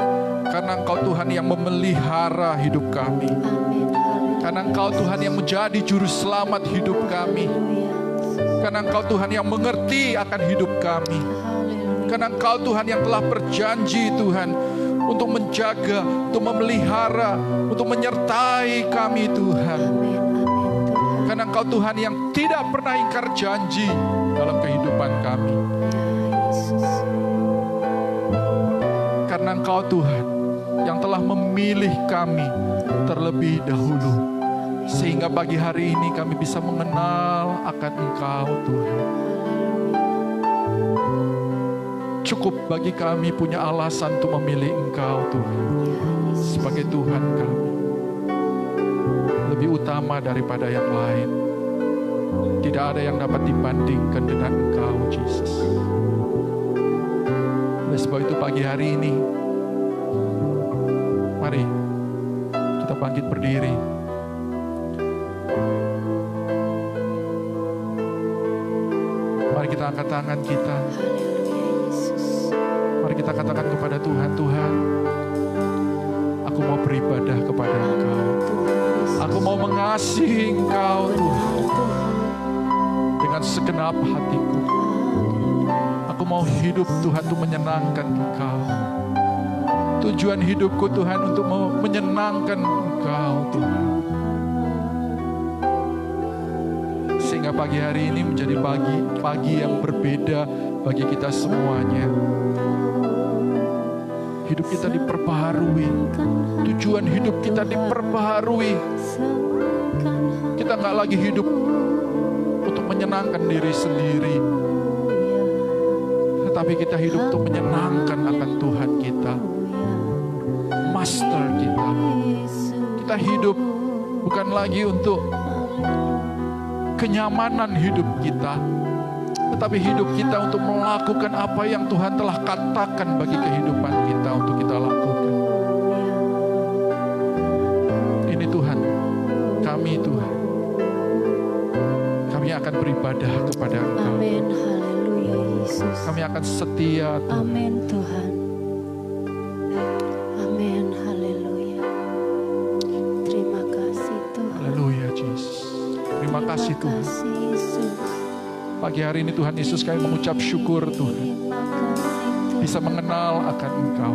Karena Engkau Tuhan yang memelihara hidup kami. Amin. Karena Engkau Tuhan yang menjadi juru selamat hidup kami. Haleluya. Karena Engkau Tuhan yang mengerti akan hidup kami. Karena Engkau Tuhan yang telah berjanji Tuhan untuk menjaga, untuk memelihara, untuk menyertai kami Tuhan. Karena Engkau Tuhan yang tidak pernah ingkar janji dalam kehidupan kami. Karena Engkau Tuhan yang telah memilih kami terlebih dahulu. Sehingga pagi hari ini kami bisa mengenal akan Engkau Tuhan. Cukup bagi kami punya alasan untuk memilih Engkau Tuhan sebagai Tuhan kami. Lebih utama daripada yang lain. Tidak ada yang dapat dibandingkan dengan Engkau, Jesus. Oleh sebab itu pagi hari ini, mari kita bangkit berdiri. Mari kita angkat tangan kita. Mari kita katakan kepada Tuhan, Tuhan, aku mau beribadah kepada Engkau. Aku mau mengasihi Engkau, Tuhan, dengan segenap hatiku. Aku mau hidup, Tuhan, untuk menyenangkan Engkau. Tujuan hidupku, Tuhan, untuk mau menyenangkan Engkau, Tuhan. Sehingga pagi hari ini menjadi pagi yang berbeda bagi kita semuanya. Hidup kita diperbaharui, tujuan hidup kita diperbaharui. Kita nggak lagi hidup untuk menyenangkan diri sendiri, tetapi kita hidup untuk menyenangkan akan Tuhan kita, Master kita. Kita hidup bukan lagi untuk kenyamanan hidup kita, tetapi hidup kita untuk melakukan apa yang Tuhan telah katakan bagi kehidupan kita untuk kita lakukan. Ini Tuhan, kami Tuhan, kami akan beribadah kepada Engkau. Amin, haleluya Yesus. Kami akan setia Tuhan. Amin Tuhan. Amin, haleluya. Terima kasih Tuhan. Haleluya Jesus. Terima kasih Tuhan. Pagi hari ini Tuhan Yesus kami mengucap syukur Tuhan. Bisa mengenal akan Engkau.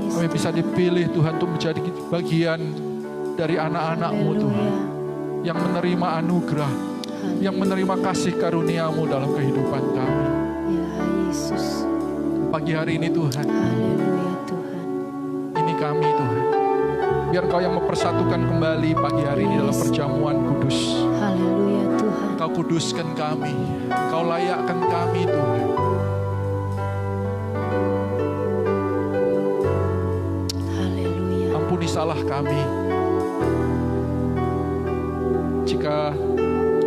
Kami bisa dipilih Tuhan untuk menjadi bagian dari anak-anak-Mu Tuhan. Yang menerima anugerah. Yang menerima kasih karunia-Mu dalam kehidupan kami. Ya Yesus. Pagi hari ini Tuhan. Haleluya Tuhan. Ini kami Tuhan. Biar Engkau yang mempersatukan kembali pagi hari ini dalam perjamuan kudus. Haleluya Tuhan. Engkau kuduskan kami. Engkau layakkan kami Tuhan. Haleluya. Ampuni salah kami. Jika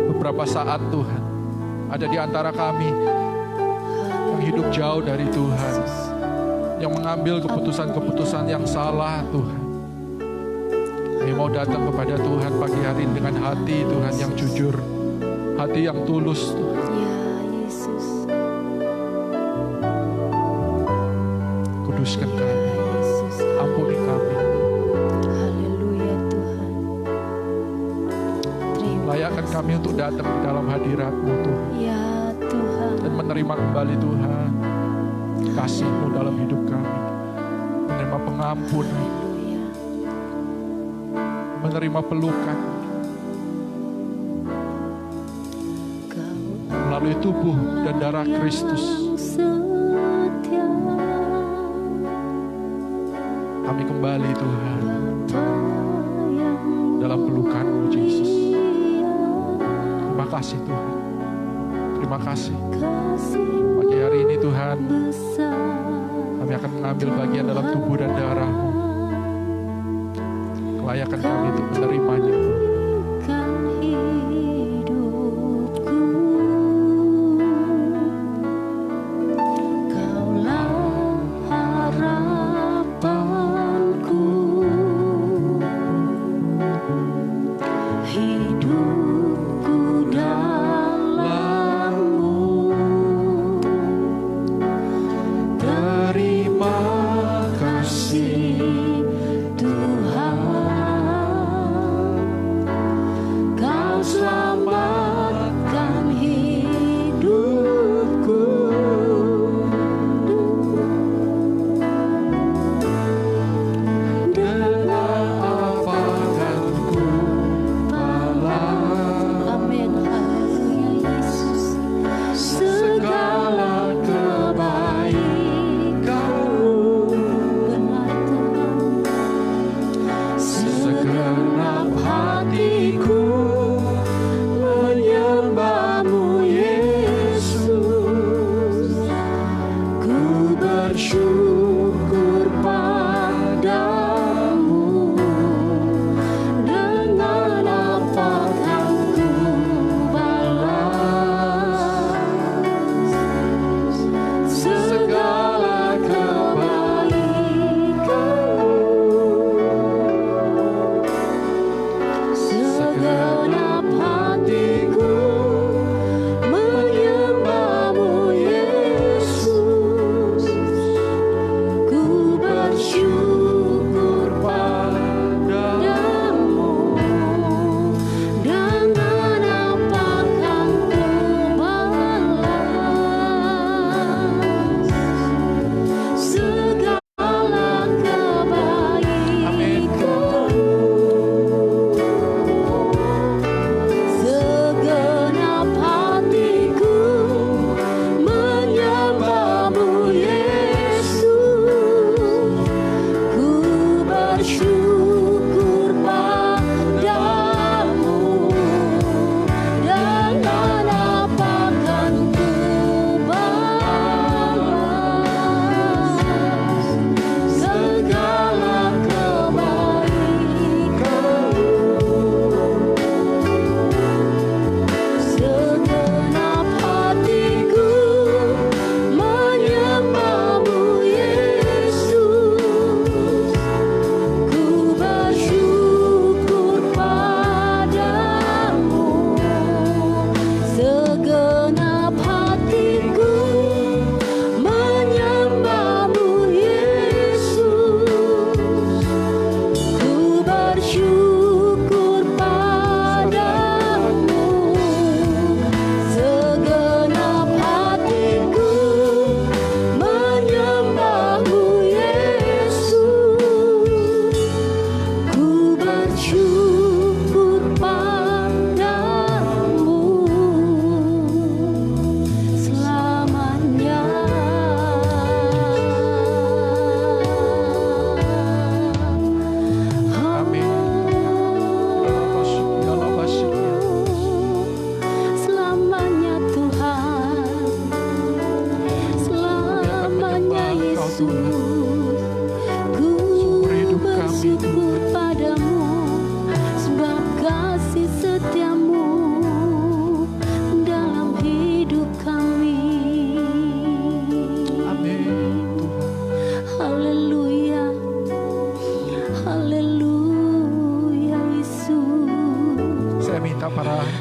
beberapa saat Tuhan ada di antara kami yang hidup jauh dari Tuhan, yang mengambil keputusan-keputusan yang salah Tuhan, kami mau datang kepada Tuhan pagi hari ini dengan hati Tuhan yang jujur, hati yang tulus Tuhan. Ya Yesus. Kuduskan Ya kami, Yesus. ampuni kami. Haleluya Tuhan. Terima Layakkan kasih. kami untuk datang di dalam hadirat-Mu Tuhan, Ya Tuhan. dan menerima kembali Tuhan kasih-Mu dalam hidup kami, menerima pengampunan, Haleluya. menerima pelukan Kau melalui tubuh dan darah Kristus. yang setia. Kami kembali Tuhan Bapa yang dalam pelukan-Mu Yesus. mulia. Terima kasih Tuhan. Terima kasih. Kasih Pagi hari ini Tuhan, besar. kami akan mengambil bagian dalam tubuh dan darah-Mu. Kelayakan kami untuk menerimanya Tuhan. Kan hidupku. Kaulah harapanku. Hidupku dalam-Mu. Terima kasih Tuhan, Kau selamatkan hidup.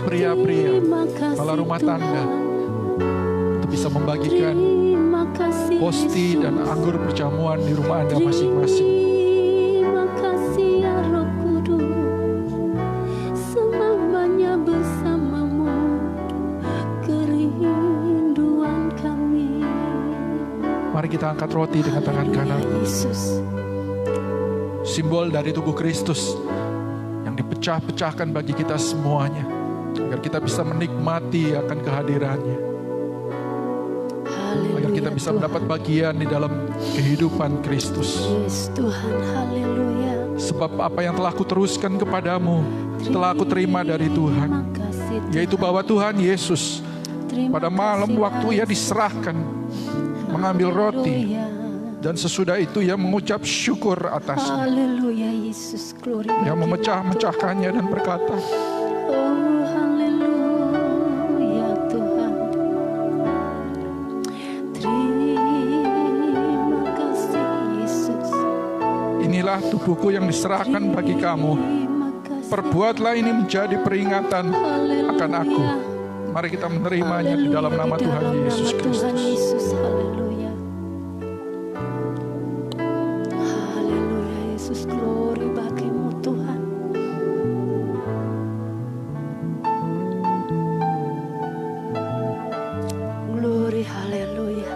pria-pria, Terima kasih, kepala rumah tangga, Tuhan. untuk bisa membagikan Terima kasih, hosti Yesus. dan anggur perjamuan di rumah Anda masing-masing. Terima kasih ya Roh Kudus, selamanya bersamamu, kerinduan kami. Mari kita angkat roti dengan tangan kanan, Yesus, simbol dari tubuh Kristus yang dipecah-pecahkan bagi kita semuanya, agar kita bisa menikmati akan kehadirannya, agar kita bisa mendapat bagian di dalam kehidupan Kristus. Yes, Tuhan, haleluya. Sebab apa yang telah kuteruskan kepadamu telah aku terima dari Tuhan, Terima kasih, Tuhan. yaitu bahwa Tuhan Yesus Terima pada malam kasih, waktu ia diserahkan mengambil roti, Haleluya. dan sesudah itu ia mengucap syukur atasnya. Haleluya, Yesus, glory Ia bagi memecah-mecahkannya dan berkata, Oh, haleluya Tuhan. Terima kasih Yesus. inilah tubuhku yang diserahkan bagi kamu. Terima kasih. Perbuatlah ini menjadi peringatan akan aku. Mari kita menerimanya di dalam nama Di Tuhan dalam Yesus nama Tuhan Kristus. Yesus, haleluya. Haleluya Yesus, glory bagimu Tuhan. Glory, haleluya.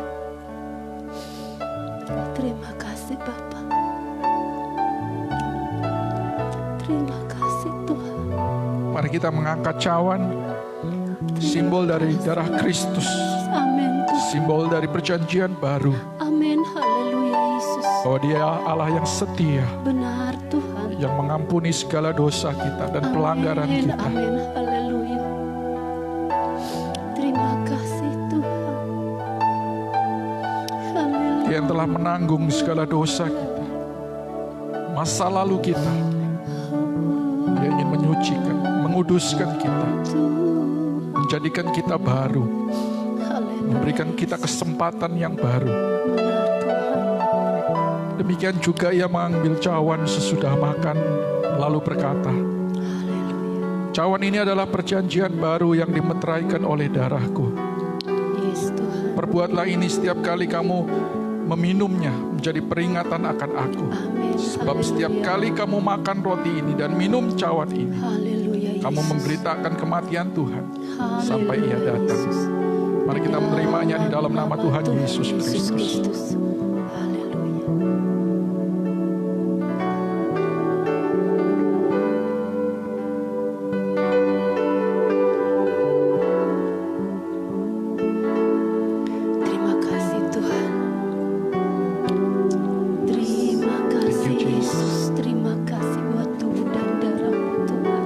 Terima kasih Bapa. Terima kasih Tuhan. Mari kita mengangkat cawan, simbol dari darah Kristus, Amin Tuhan. simbol dari perjanjian baru, Amin, haleluya Yesus. bahwa Dia Allah yang setia, Benar Tuhan. yang mengampuni segala dosa kita dan pelanggaran Amin, kita. amin, haleluya. Terima kasih Tuhan. Haleluya. Dia yang telah menanggung segala dosa kita, masa lalu kita. Dia ingin menyucikan, menguduskan kita, menjadikan kita baru, Haleluya. memberikan kita kesempatan yang baru. Benar Tuhan. Demikian juga ia mengambil cawan sesudah makan, lalu berkata, Haleluya. cawan ini adalah perjanjian baru yang dimeteraikan oleh darahku. Yes Tuhan. Perbuatlah ini setiap kali kamu meminumnya menjadi peringatan akan aku. Amin. Sebab setiap Haleluya. kali kamu makan roti ini dan minum cawan ini, Haleluya kamu Yesus. memberitakan kematian Tuhan Haleluya, sampai ia datang. Yesus. Mari kita menerimanya di dalam nama Tuhan Yesus Kristus. Haleluya. Terima kasih Tuhan. Terima kasih Thank you, Jesus. Yesus. Terima kasih buat tubuh dan darah-Mu Tuhan.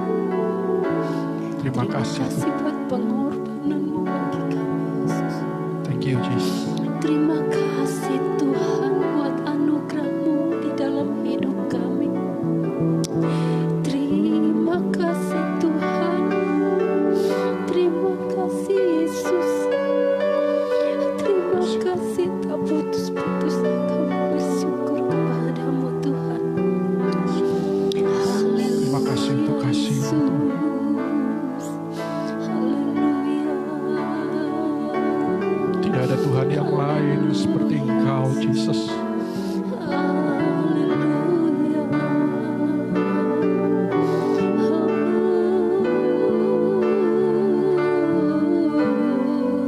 Terima kasih. buat pengorbanan-Mu bagi kami Yesus. Thank you, Jesus. Terima kasih Tuhan buat anugerah-Mu di dalam hidup kami. Terima kasih Tuhan. Terima kasih Yesus. Terima kasih tak putus-putus kami bersyukur kepada-Mu Tuhan. Haleluya. Terima kasih untuk kasih-Mu, Tuhan. Yesus. Haleluya. Tidak ada Tuhan yang lain seperti Engkau, Jesus.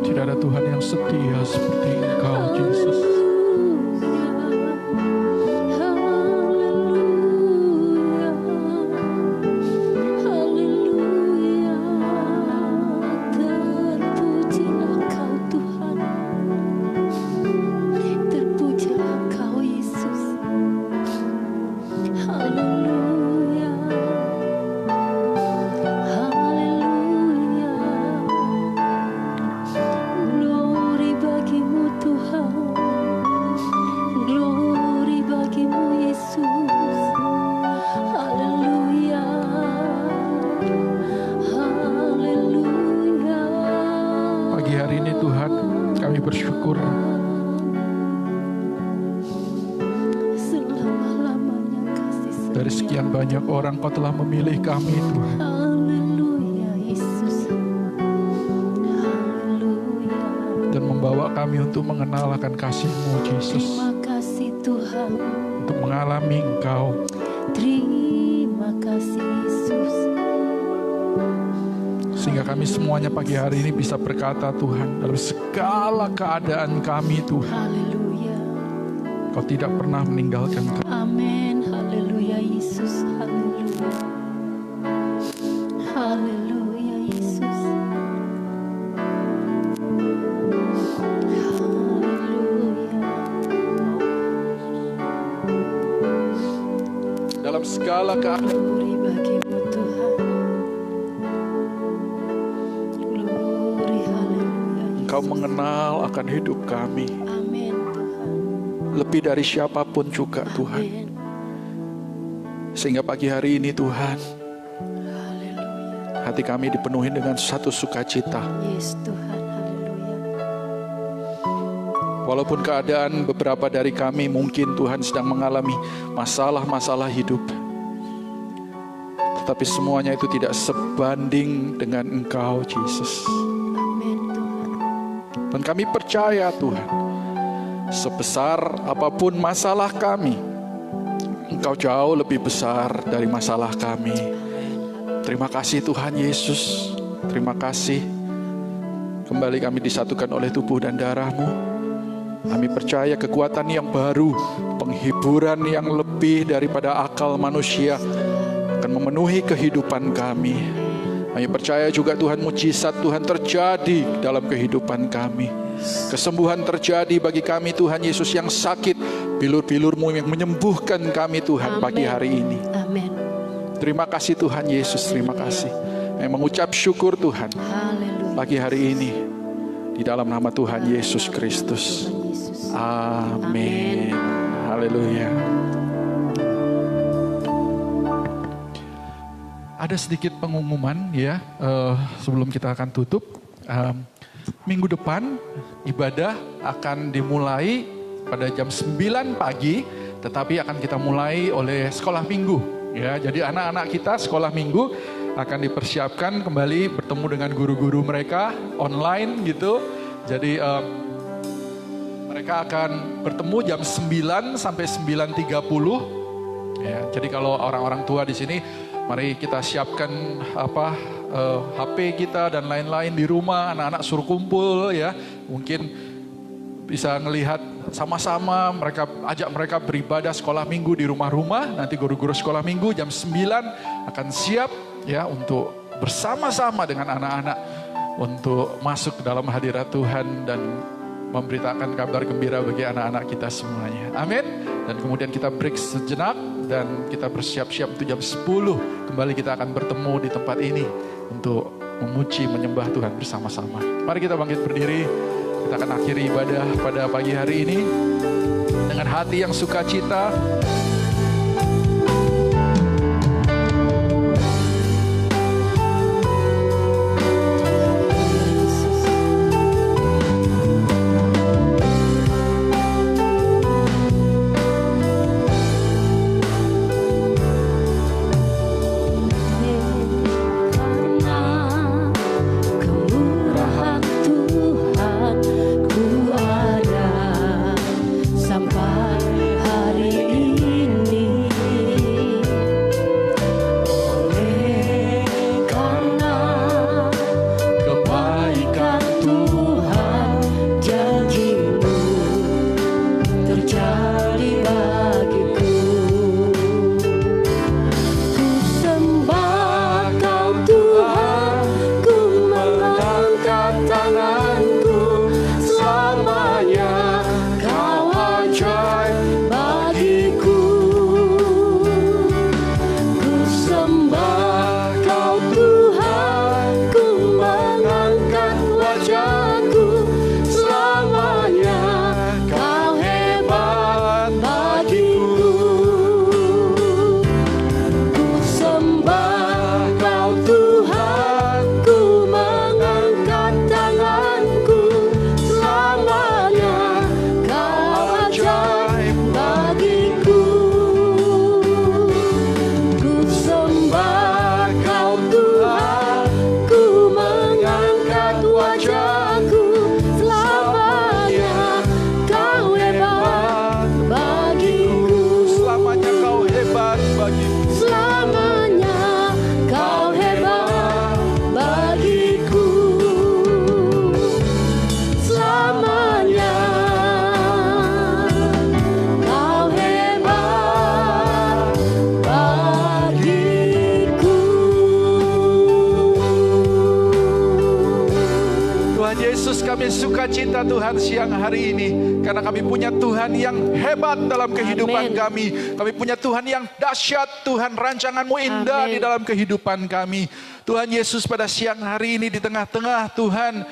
Tidak ada Tuhan yang setia seperti Engkau, Jesus. Terpujilah Kau Tuhan. Terpujilah Kau Yesus. Haleluya. Haleluya. Glory bagimu Tuhan. Glory bagimu Yesus. Haleluya. Haleluya. Pagi hari ini Tuhan, kami bersyukur Selama-lamanya kasih setia. dari sekian banyak orang Kau telah memilih kami, Tuhan. Haleluya Yesus. kami untuk mengenal akan kasih-Mu, Yesus. Terima kasih Tuhan. Untuk mengalami Engkau. Terima kasih Yesus. Sehingga kami semuanya pagi hari ini bisa berkata, Tuhan, dalam segala keadaan kami, Tuhan, Haleluya. Kau tidak pernah meninggalkan kami. Amin. Haleluya Yesus. Haleluya. Haleluya Yesus. Haleluya. Dalam segala keadaan Glory bagimu Tuhan. Glory. Haleluya. Engkau mengenal akan hidup kami. Amin Tuhan. Lebih dari siapapun juga, Tuhan. Amin. Sehingga pagi hari ini, Tuhan, Haleluya. hati kami dipenuhi dengan satu sukacita. Yes Tuhan. Haleluya. Walaupun keadaan beberapa dari kami mungkin Tuhan sedang mengalami masalah-masalah hidup, tetapi semuanya itu tidak sebanding dengan Engkau, Yesus. Amin Tuhan. Dan kami percaya, Tuhan, sebesar apapun masalah kami, Engkau jauh lebih besar dari masalah kami. Terima kasih Tuhan Yesus. Terima kasih. Kembali kami disatukan oleh tubuh dan darah-Mu. Kami percaya kekuatan yang baru, penghiburan yang lebih daripada akal manusia akan memenuhi kehidupan kami. Kami percaya juga Tuhan, mujizat Tuhan terjadi dalam kehidupan kami. Kesembuhan terjadi bagi kami Tuhan Yesus yang sakit. Bilur-bilur-Mu yang menyembuhkan kami Tuhan pagi hari ini. Amin. Terima kasih Tuhan Yesus, terima kasih. Kami mengucap syukur Tuhan Haleluya. pagi hari ini. Di dalam nama Tuhan Yesus Kristus. Tuhan Yesus. Amin. Haleluya. Ada sedikit pengumuman ya, sebelum kita akan tutup. Minggu depan ibadah akan dimulai pada jam 9 pagi, tetapi akan kita mulai oleh sekolah minggu. Ya, jadi anak-anak kita sekolah minggu akan dipersiapkan kembali bertemu dengan guru-guru mereka online gitu. Jadi mereka akan bertemu jam 9 sampai 9.30. Ya, jadi kalau orang-orang tua di sini, mari kita siapkan HP kita dan lain-lain di rumah, anak-anak suruh kumpul ya. Mungkin bisa ngelihat sama-sama, ajak mereka beribadah sekolah minggu di rumah-rumah. Nanti guru-guru sekolah minggu jam 9 akan siap ya untuk bersama-sama dengan anak-anak untuk masuk ke dalam hadirat Tuhan dan memberitakan kabar gembira bagi anak-anak kita semuanya. Amin. Dan kemudian kita break sejenak dan kita bersiap-siap untuk jam 10 kembali kita akan bertemu di tempat ini untuk memuji, menyembah Tuhan bersama-sama. Mari kita bangkit berdiri. Kita akan akhiri ibadah pada pagi hari ini dengan hati yang sukacita. Sampai hari ini Yesus, kami sukacita Tuhan siang hari ini. Karena kami punya Tuhan yang hebat dalam kehidupan kami. Kami punya Tuhan yang dahsyat. Tuhan, rancangan-Mu indah di dalam kehidupan kami. Tuhan Yesus, pada siang hari ini di tengah-tengah Tuhan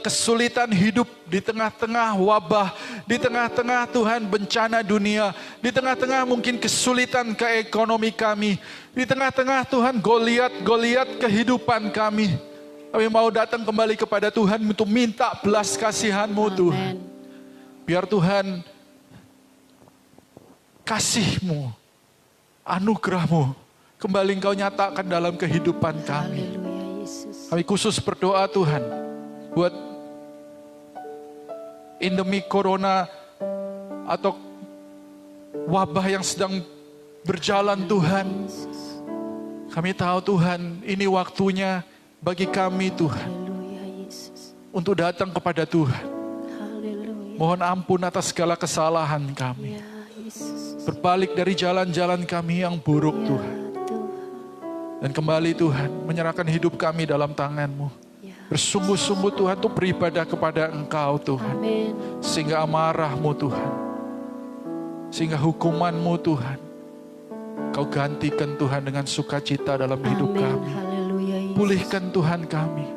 kesulitan hidup, di tengah-tengah wabah, di tengah-tengah Tuhan bencana dunia, di tengah-tengah mungkin kesulitan keekonomi kami, di tengah-tengah Tuhan Goliat kehidupan kami. Kami mau datang kembali kepada Tuhan untuk minta belas kasihan-Mu Tuhan. Biar Tuhan kasih-Mu, anugerah-Mu kembali Engkau nyatakan dalam kehidupan kami. Kami khusus berdoa Tuhan buat endemi corona atau wabah yang sedang berjalan Tuhan. Kami tahu Tuhan, ini waktunya bagi kami Tuhan untuk datang kepada Tuhan. Mohon ampun atas segala kesalahan kami. Berbalik dari jalan-jalan kami yang buruk Tuhan. Dan kembali Tuhan menyerahkan hidup kami dalam tangan-Mu. Bersungguh-sungguh Tuhan untuk beribadah kepada Engkau Tuhan. Sehingga amarah-Mu Tuhan, sehingga hukuman-Mu Tuhan, Kau gantikan Tuhan dengan sukacita dalam hidup kami. Pulihkan Tuhan kami,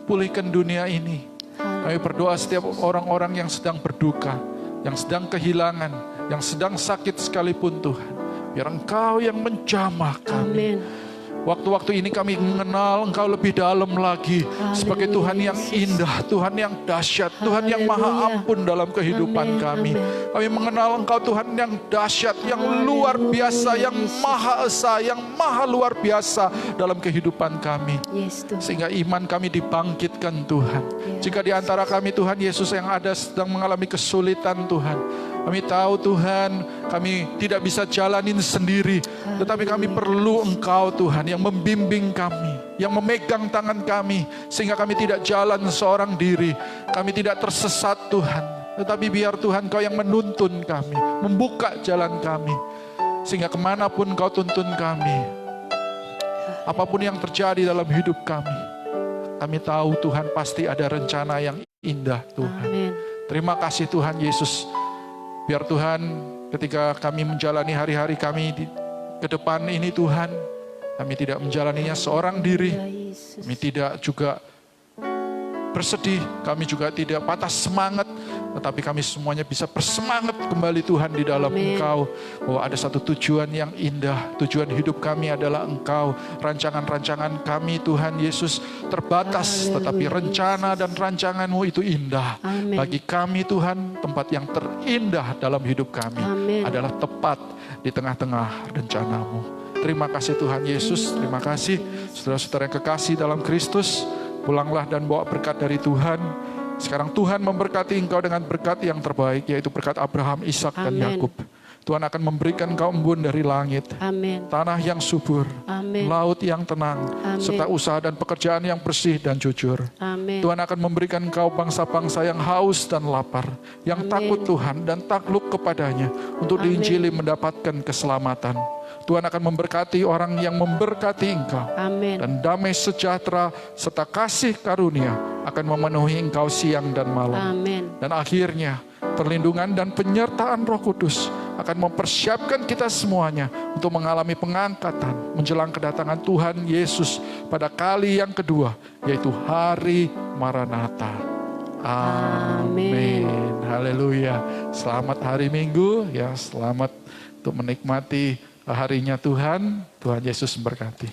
pulihkan dunia ini. Kami berdoa setiap orang-orang yang sedang berduka, yang sedang kehilangan, yang sedang sakit sekalipun Tuhan. Biar Engkau yang menjamah kami. Waktu-waktu ini kami mengenal Engkau lebih dalam lagi. Sebagai Tuhan yang indah, Tuhan yang dahsyat, Tuhan yang maha ampun dalam kehidupan kami. Kami mengenal Engkau Tuhan yang dahsyat, yang luar biasa, yang maha esa, yang maha luar biasa dalam kehidupan kami. Sehingga iman kami dibangkitkan Tuhan. Jika di antara kami Tuhan Yesus yang ada sedang mengalami kesulitan Tuhan, kami tahu Tuhan, kami tidak bisa jalanin sendiri. Tetapi kami perlu Engkau Tuhan yang membimbing kami, yang memegang tangan kami. Sehingga kami tidak jalan seorang diri. Kami tidak tersesat Tuhan. Tetapi biar Tuhan Kau yang menuntun kami, membuka jalan kami. Sehingga kemanapun Kau tuntun kami, apapun yang terjadi dalam hidup kami tahu Tuhan pasti ada rencana yang indah Tuhan. Terima kasih Tuhan Yesus. Biar Tuhan ketika kami menjalani hari-hari kami ke depan ini Tuhan, kami tidak menjalaninya seorang diri. Kami tidak juga bersedih, kami juga tidak patah semangat. Tetapi kami semuanya bisa bersemangat kembali Tuhan di dalam Engkau. Bahwa ada satu tujuan yang indah. Tujuan hidup kami adalah Engkau. Rancangan-rancangan kami Tuhan Yesus terbatas. Tetapi rencana dan rancangan-Mu itu indah. Bagi kami Tuhan, tempat yang terindah dalam hidup kami adalah tepat di tengah-tengah rencana-Mu. Terima kasih Tuhan Yesus. Terima kasih saudara-saudara yang kekasih dalam Kristus. Pulanglah dan bawa berkat dari Tuhan. Sekarang Tuhan memberkati engkau dengan berkat yang terbaik, yaitu berkat Abraham, Ishak dan Yakub. Tuhan akan memberikan engkau embun dari langit, tanah yang subur, laut yang tenang, serta usaha dan pekerjaan yang bersih dan jujur. Tuhan akan memberikan engkau bangsa-bangsa yang haus dan lapar, yang takut Tuhan dan takluk kepadanya, untuk diinjili mendapatkan keselamatan. Tuhan akan memberkati orang yang memberkati engkau. Dan damai sejahtera serta kasih karunia akan memenuhi engkau siang dan malam. Dan akhirnya perlindungan dan penyertaan Roh Kudus akan mempersiapkan kita semuanya untuk mengalami pengangkatan menjelang kedatangan Tuhan Yesus pada kali yang kedua, yaitu hari Maranatha. Amin. Haleluya. Selamat hari Minggu ya, selamat untuk menikmati harinya Tuhan. Tuhan Yesus memberkati.